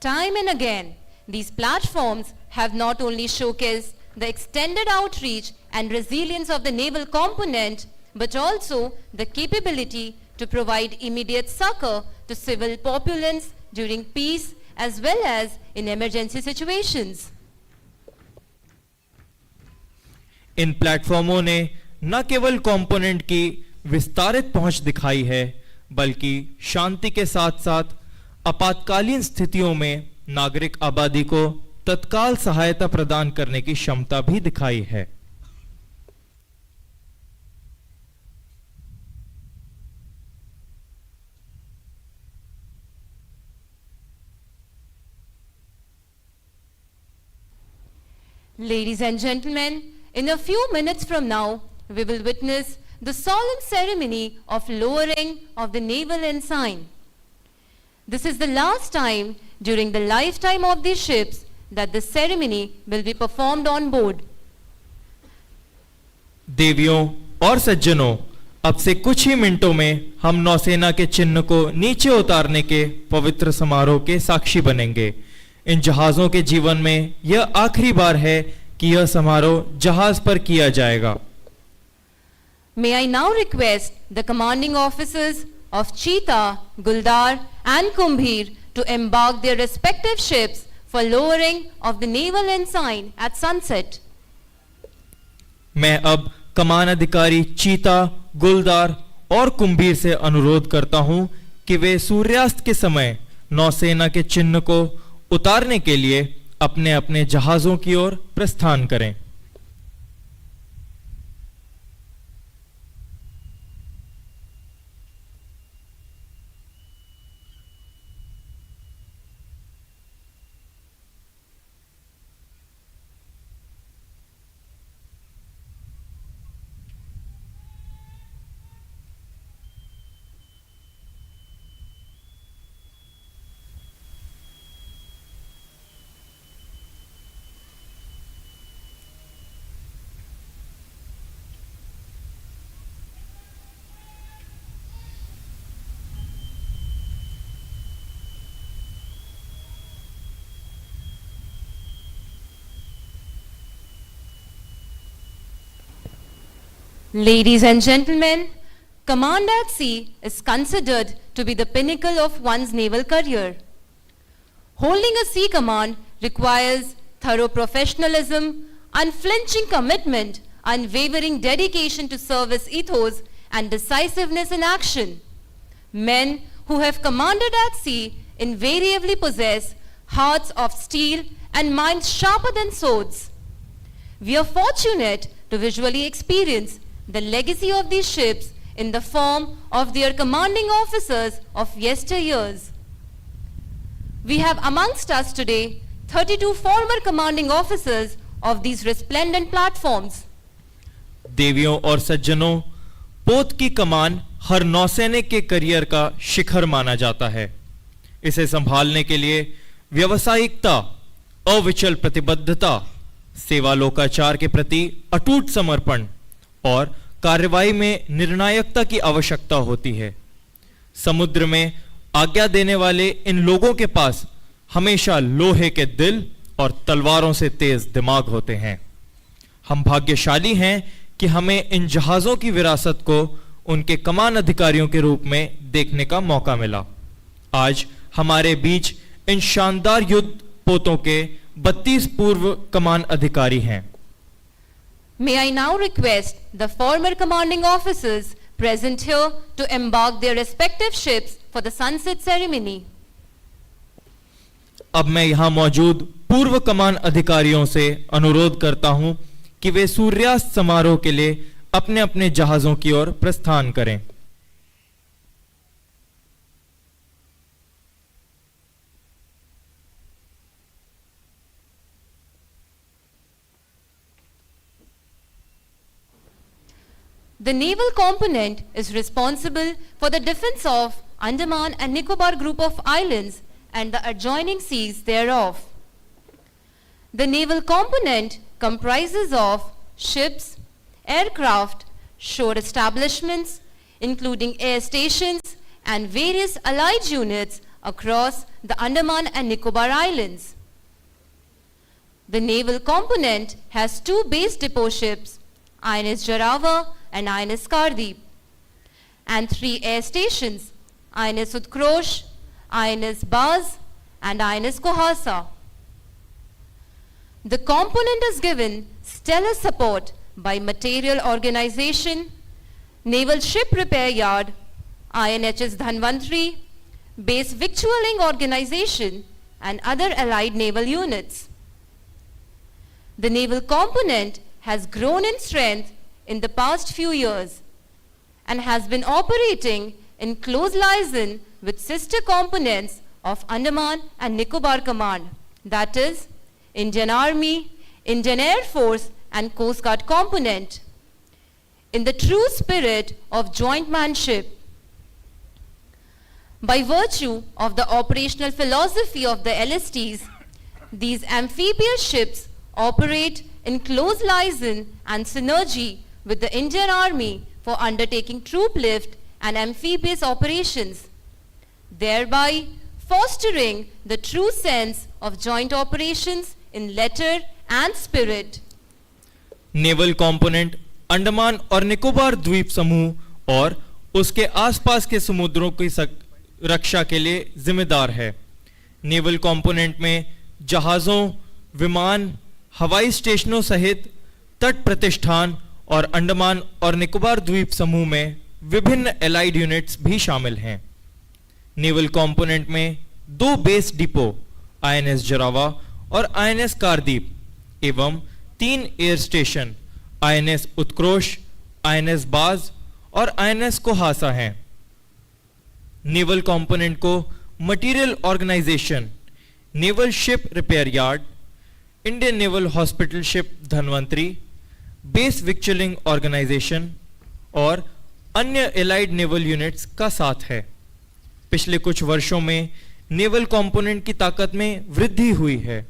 Time and again, these platforms have not only showcased the extended outreach and resilience of the naval component, but also the capability to provide immediate succor to civil populace during peace as well as in emergency situations. इन प्लेटफॉर्मों ने न केवल component की विस्तारित पहुंच दिखाई है, बल्कि शांति के साथ साथ आपातकालीन स्थितियों में नागरिक आबादी को तत्काल सहायता प्रदान करने की क्षमता भी दिखाई है। Ladies and gentlemen, in a few minutes from now, we will witness the solemn ceremony of lowering of the Naval Ensign. This is the last time during the lifetime of these ships that the ceremony will be performed on board. देवियों और सज्जनों, अब से कुछ ही मिनटों में हम नौसेना के चिन्ह को नीचे उतारने के पवित्र समारोह के साक्षी बनेंगे। इन जहाजों के जीवन में यह आखिरी बार है कि यह समारोह जहाज पर किया जाएगा। May I now request the commanding officers of Cheetah, Guldar and Kumbhir to embark their respective ships for lowering of the Naval Ensign at sunset. मैं अब कमान अधिकारी चीता गुलदार और कुंभीर से अनुरोध करता हूं कि वे सूर्यास्त के समय नौसेना के चिन्ह को उतारने के लिए अपने अपने जहाजों की ओर प्रस्थान करें। Ladies and gentlemen, command at sea is considered to be the pinnacle of one's naval career. Holding a sea command requires thorough professionalism, unflinching commitment, unwavering dedication to service ethos, and decisiveness in action. Men who have commanded at sea invariably possess hearts of steel and minds sharper than swords. We are fortunate to visually experience the legacy of these ships in the form of their commanding officers of yesteryears. We have amongst us today 32 former commanding officers of these resplendent platforms. देवियों और सज्जनों, पोत की कमान हर नौसैनिक के career का शिखर माना जाता है। इसे संभालने के लिए व्यावसायिकता, अविचल प्रतिबद्धता, सेवा लोकाचार के प्रति अटूट समर्पण और कार्रवाई में निर्णायकता की आवश्यकता होती है। समुद्र में आज्ञा देने वाले इन लोगों के पास हमेशा लोहे के दिल और तलवारों से तेज दिमाग होते हैं। हम भाग्यशाली हैं कि हमें इन जहाजों की विरासत को उनके कमान अधिकारियों के रूप में देखने का मौका मिला। आज हमारे बीच इन शानदार युद्ध पोतों के 32 पूर्व कमान अधिकारी हैं। May I now request the former commanding officers present here to embark their respective ships for the sunset ceremony. अब मैं यहां मौजूद पूर्व कमान अधिकारियों से अनुरोध करता हूं कि वे सूर्यास्त समारोह के लिए अपने अपने जहाजों की ओर प्रस्थान करें। The naval component is responsible for the defense of Andaman and Nicobar group of islands and the adjoining seas thereof. The naval component comprises of ships, aircraft, shore establishments, including air stations and various allied units across the Andaman and Nicobar Islands. The naval component has two base depot ships, INS Jarava and INS Kardeep, and 3 air stations, INS Utkrosh, INS Baz, and INS Kohasa. The component is given stellar support by material organization, Naval Ship Repair Yard, INHS Dhanvantri, Base Victualling Organization, and other allied naval units. The naval component has grown in strength in the past few years and has been operating in close liaison with sister components of Andaman and Nicobar Command, that is, Indian Army, Indian Air Force and Coast Guard component, in the true spirit of jointmanship. By virtue of the operational philosophy of the LSTs, these amphibious ships operate in close liaison and synergy with the Indian Army for undertaking troop lift and amphibious operations, thereby fostering the true sense of joint operations in letter and spirit. Naval component Andaman और निकोबार द्वीप समूह और उसके आसपास के समुद्रों की रक्षा के लिए जिम्मेदार है। नेवल कंपोनेंट में जहाजों, विमान, हवाई स्टेशनों सहित तट प्रतिष्ठान और अंडमान और निकोबार द्वीप समूह में विभिन्न एलाइड यूनिट्स भी शामिल हैं। नेवल कंपोनेंट में 2 बेस डिपो INS जरावा और INS कारदीप एवं 3 air station INS Utkrosh, INS Baaz और INS कोहासा हैं। नेवल कंपोनेंट को material organisation, naval ship repair yard, Indian naval hospital ship Dhanvantari, base victualling organisation और अन्य एलाइड नेवल यूनिट्स का साथ है। पिछले कुछ वर्षों में नेवल कंपोनेंट की ताकत में वृद्धि हुई है।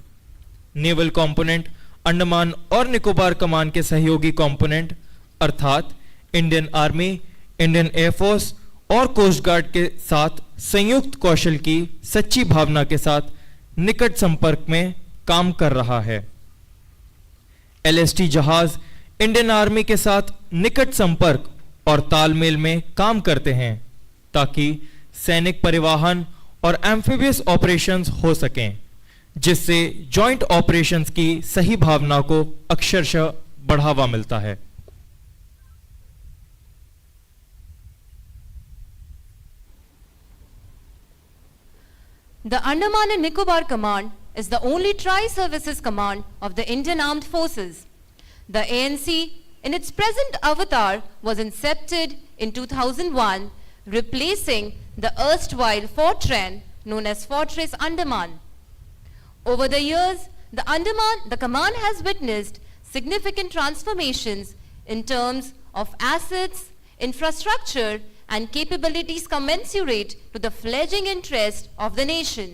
नेवल कंपोनेंट अंडमान और निकोबार कमान के सहयोगी कंपोनेंट अर्थात इंडियन आर्मी, इंडियन एयरफोर्स और कोस्ट गार्ड के साथ संयुक्त कौशल की सच्ची भावना के साथ निकट संपर्क में काम कर रहा है। LST जहाज इंडियन आर्मी के साथ निकट संपर्क और तालमेल में काम करते हैं ताकि सैनिक परिवहन और एम्फिबियस ऑपरेशंस हो सकें, जिससे जॉइंट ऑपरेशंस की सही भावना को अक्षरशः बढ़ावा मिलता है। The Andaman and Nicobar Command is the only tri-services command of the Indian Armed Forces. The ANC, in its present avatar, was incepted in 2001, replacing the erstwhile Fortran known as Fortress Andaman. Over the years, the command has witnessed significant transformations in terms of assets, infrastructure, and capabilities commensurate to the fledgling interest of the nation.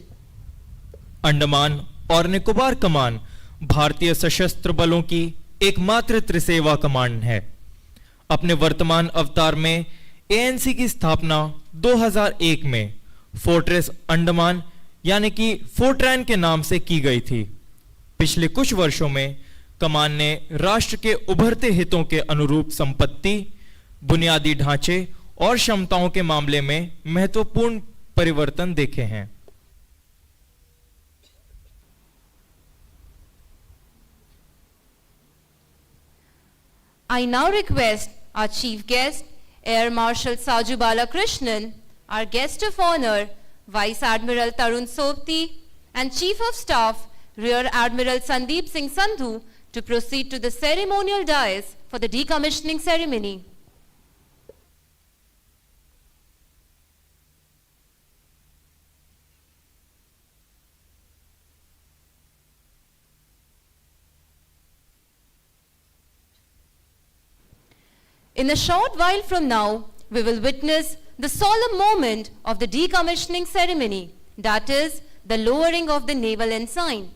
Andaman और निकोबार कमान भारतीय सशस्त्र बलों की एकमात्र त्रिसेवा command है। अपने वर्तमान अवतार में ANC की स्थापना 2001 में फोर्ट्रेस अंडमान यानी कि फोर्ट्रैन के नाम से की गई थी। पिछले कुछ वर्षों में कमान ने राष्ट्र के उभरते हितों के अनुरूप संपत्ति, बुनियादी ढांचे और क्षमताओं के मामले में महत्वपूर्ण परिवर्तन देखे हैं। I now request our chief guest, Air Marshal Saju Balakrishnan, our guest of honor, Vice Admiral Tarun Sopti, and Chief of Staff, Rear Admiral Sandeep Singh Sandhu, to proceed to the ceremonial dais for the decommissioning ceremony. In a short while from now, we will witness the solemn moment of the decommissioning ceremony, that is, the lowering of the Naval Ensign.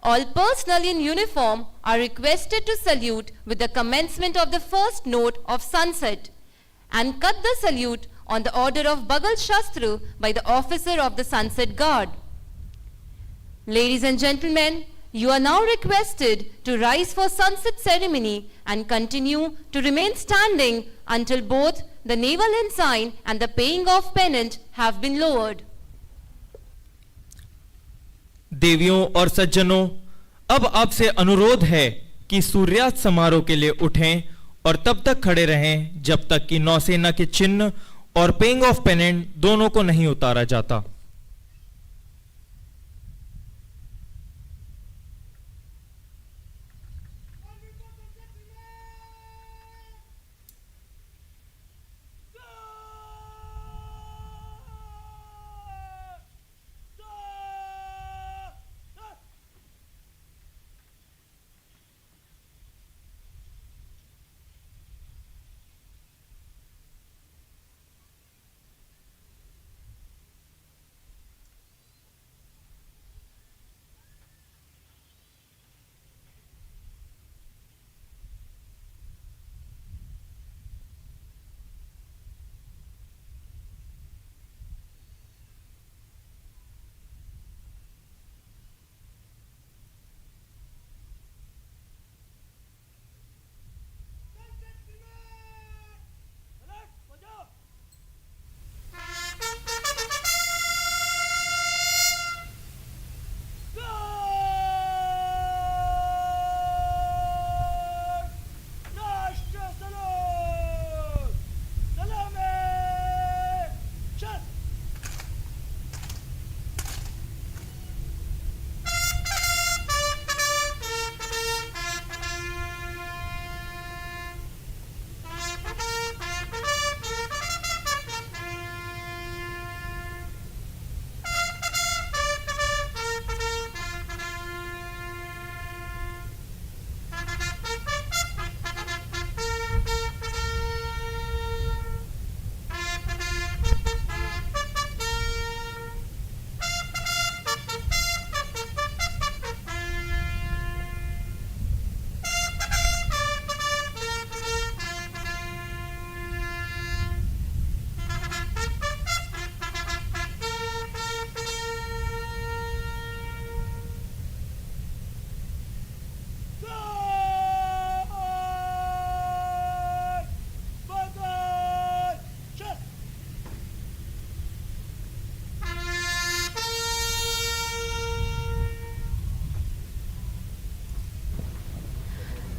All personnel in uniform are requested to salute with the commencement of the first note of sunset and cut the salute on the order of Bagal Shastru by the officer of the Sunset Guard. Ladies and gentlemen, you are now requested to rise for sunset ceremony and continue to remain standing until both the Naval Ensign and the paying of pennant have been lowered. देवियों और सज्जनों, अब आपसे अनुरोध है कि सूर्यास्त समारोह के लिए उठें और तब तक खड़े रहें जब तक कि नौसेना के चिन्ह और पेइंग ऑफ पेनेंट दोनों को नहीं उतारा जाता।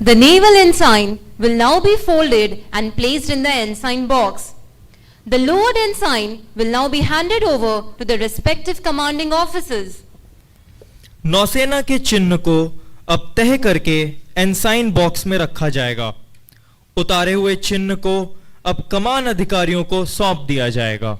The Naval Ensign will now be folded and placed in the ensign box. The lowered ensign will now be handed over to the respective commanding officers. नौसेना के चिन्ह को अब तय करके एनसाइन बॉक्स में रखा जाएगा। उतारे हुए चिन्ह को अब कमान अधिकारियों को सौंप दिया जाएगा।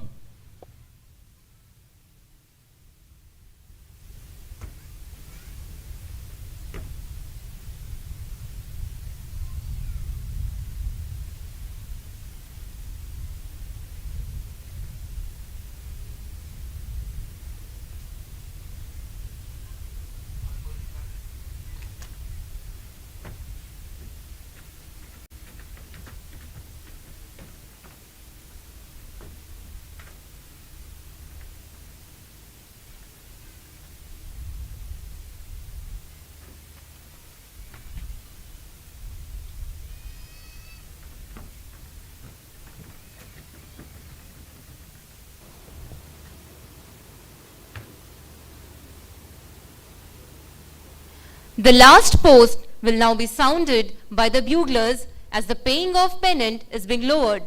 The last post will now be sounded by the buglers as the paying of pennant is being lowered.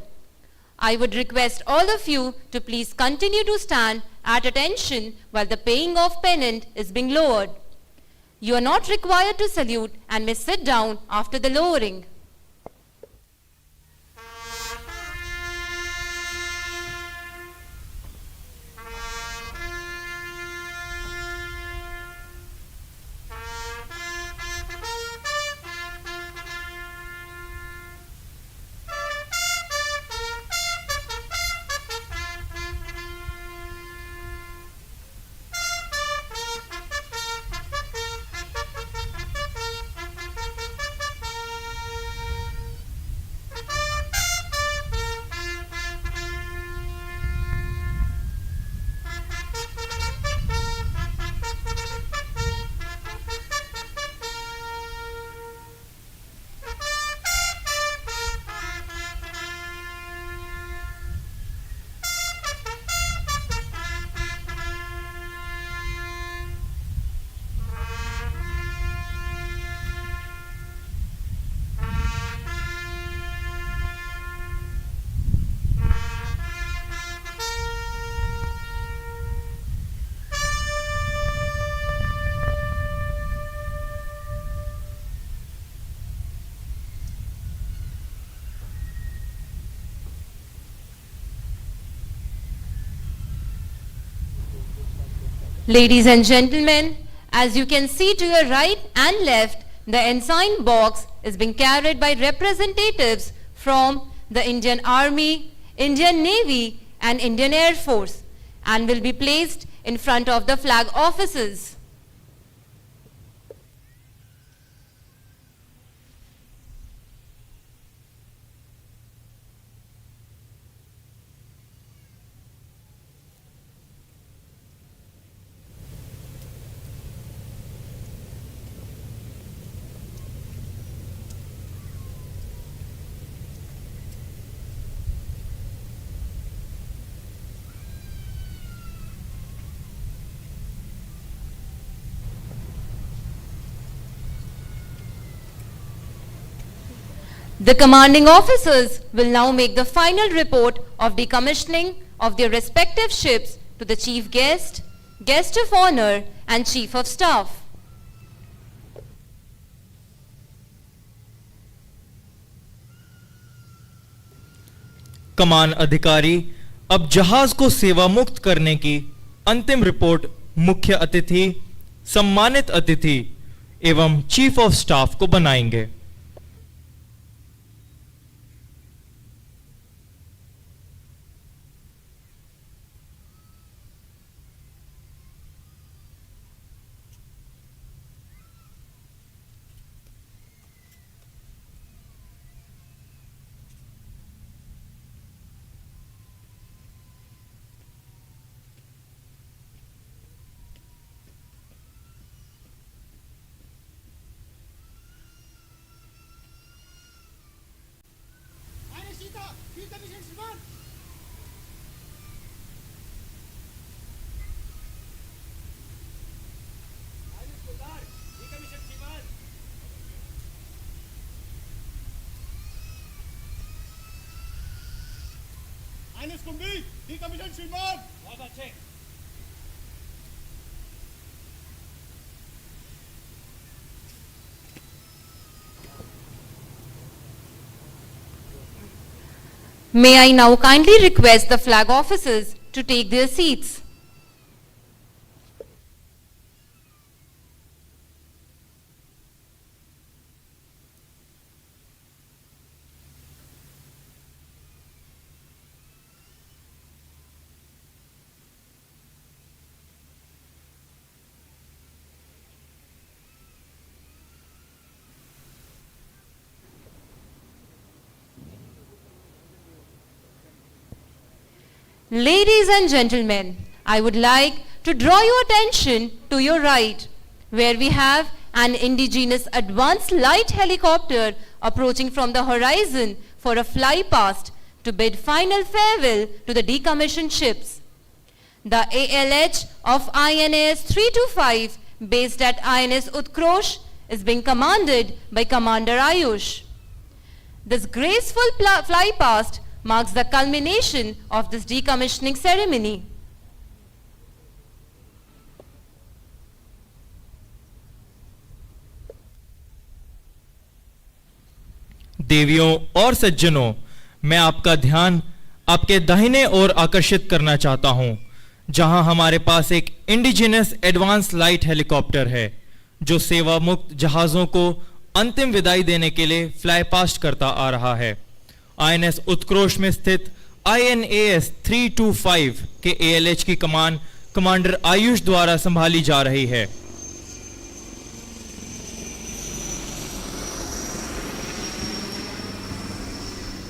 I would request all of you to please continue to stand at attention while the paying of pennant is being lowered. You are not required to salute and may sit down after the lowering. Ladies and gentlemen, as you can see to your right and left, the ensign box is being carried by representatives from the Indian Army, Indian Navy and Indian Air Force and will be placed in front of the flag offices. The commanding officers will now make the final report of decommissioning of their respective ships to the chief guest, guest of honor and chief of staff. कमान अधिकारी अब जहाज को सेवा मुक्त करने की अंतिम report मुख्य अतिथि, सम्मानित अतिथि एवं चीफ ऑफ स्टाफ को बनाएंगे। INS Cheetah, decommission Shivan. INS Guldar, decommission Shivan. INS Kumbhir, decommissioned Shriman. बहुत अच्छे. May I now kindly request the flag officers to take their seats. Ladies and gentlemen, I would like to draw your attention to your right, where we have an indigenous advanced light helicopter approaching from the horizon for a fly past to bid final farewell to the decommissioned ships. The ALH of INS 325, based at INS Utkrosh, is being commanded by Commander Ayush. This graceful fly past marks the culmination of this decommissioning ceremony. देवियों और सज्जनों, मैं आपका ध्यान आपके दाहिने ओर आकर्षित करना चाहता हूं, जहां हमारे पास एक इंडिजिनस एडवांस लाइट हेलीकॉप्टर है जो सेवा मुक्त जहाजों को अंतिम विदाई देने के लिए फ्लाई पास्ट करता आ रहा है। आईएनएस उत्कृष्ट में स्थित INAS 325 के ALH की कमान कमांडर आयुष द्वारा संभाली जा रही है।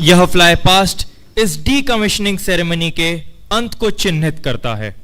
यह फ्लाई पास्ट इस डीकमिशनिंग सेरेमनी के अंत को चिन्हित करता है।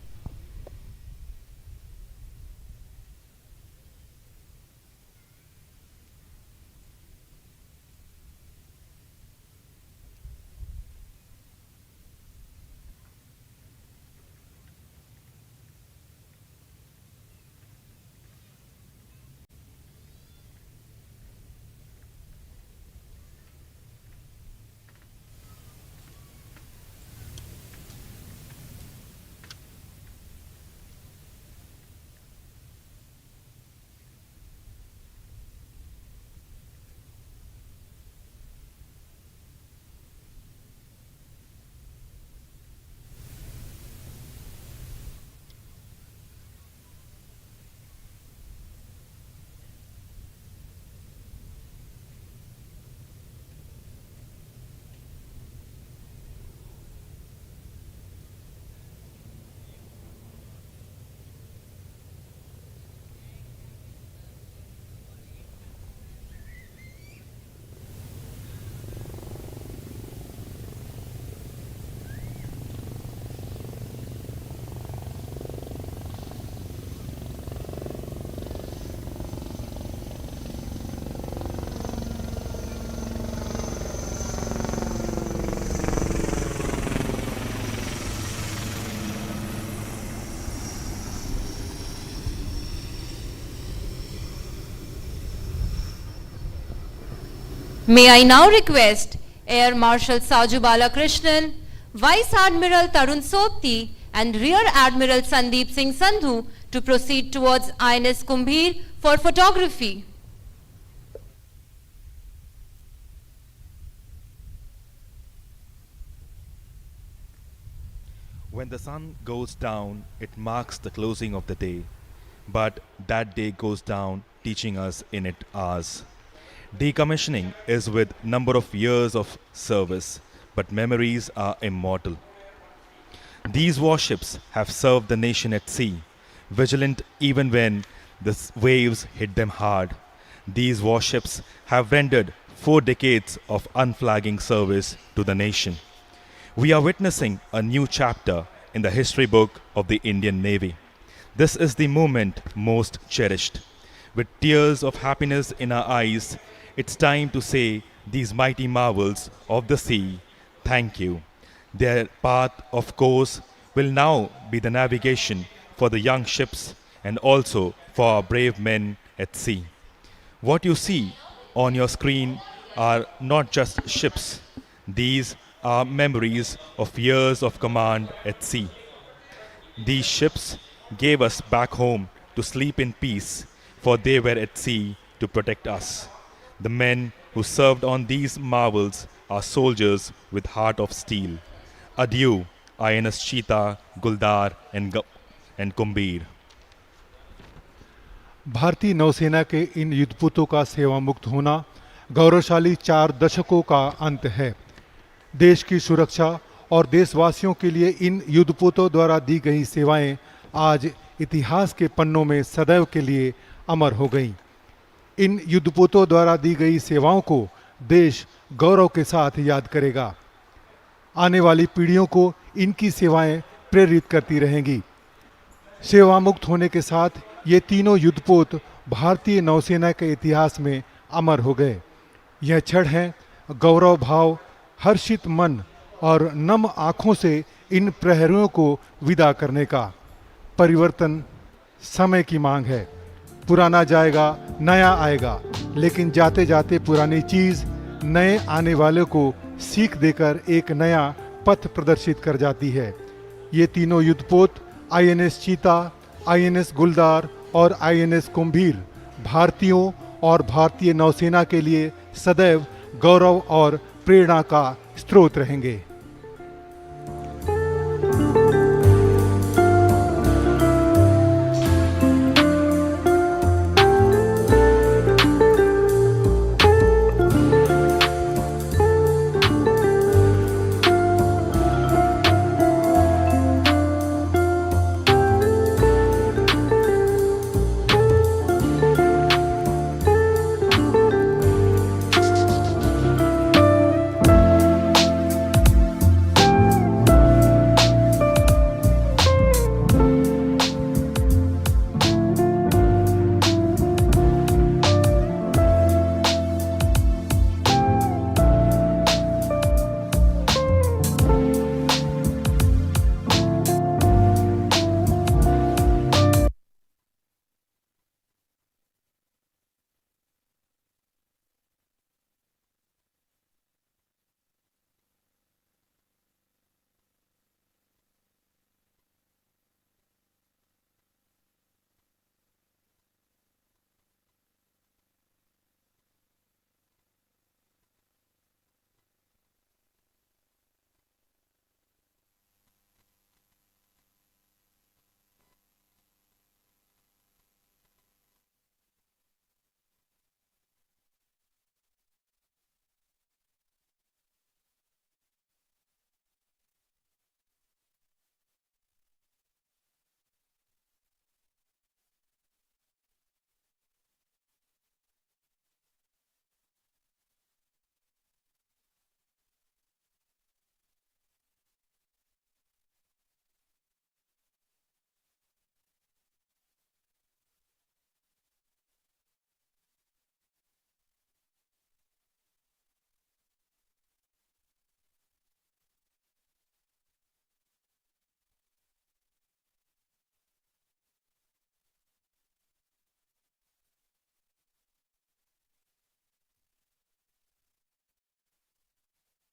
May I now request Air Marshal Saju Balakrishnan, Vice Admiral Tarun Sopti and Rear Admiral Sandeep Singh Sandhu to proceed towards INS Kumbhir for photography. When the sun goes down, it marks the closing of the day. But that day goes down, teaching us in it ours. Decommissioning is with number of years of service, but memories are immortal. These warships have served the nation at sea, vigilant even when the waves hit them hard. These warships have rendered 4 decades of unflagging service to the nation. We are witnessing a new chapter in the history book of the Indian Navy. This is the moment most cherished. With tears of happiness in our eyes, it's time to say these mighty marvels of the sea, thank you. Their path, of course, will now be the navigation for the young ships and also for our brave men at sea. What you see on your screen are not just ships. These are memories of years of command at sea. These ships gave us back home to sleep in peace, for they were at sea to protect us. The men who served on these marvels are soldiers with heart of steel. Adieu, INS Cheetah, Guldar and Kumbhir. भारतीय नौसेना के इन युद्धपोतों का सेवा मुक्त होना गौरवशाली 4 दशकों का अंत है। देश की सुरक्षा और देशवासियों के लिए इन युद्धपोतों द्वारा दी गई सेवाएं आज इतिहास के पन्नों में सदैव के लिए अमर हो गईं। इन युद्धपोतों द्वारा दी गई सेवाओं को देश गौरव के साथ याद करेगा। आने वाली पीढ़ियों को इनकी सेवाएं प्रेरित करती रहेंगी। सेवा मुक्त होने के साथ ये तीनों युद्धपोत भारतीय नौसेना के इतिहास में अमर हो गए। यह क्षण है गौरव भाव, हर्षित मन और नम आँखों से इन प्रहरियों को विदा करने का। परिवर्तन समय की मांग है। पुराना जाएगा, नया आएगा, लेकिन जाते जाते पुरानी चीज नए आने वाले को सीख देकर एक नया पथ प्रदर्शित कर जाती है। ये तीनों युद्धपोत INS चीता, INS गुलदार और INS कुंभीर भारतीयों और भारतीय नौसेना के लिए सदैव गौरव और प्रेरणा का स्रोत रहेंगे।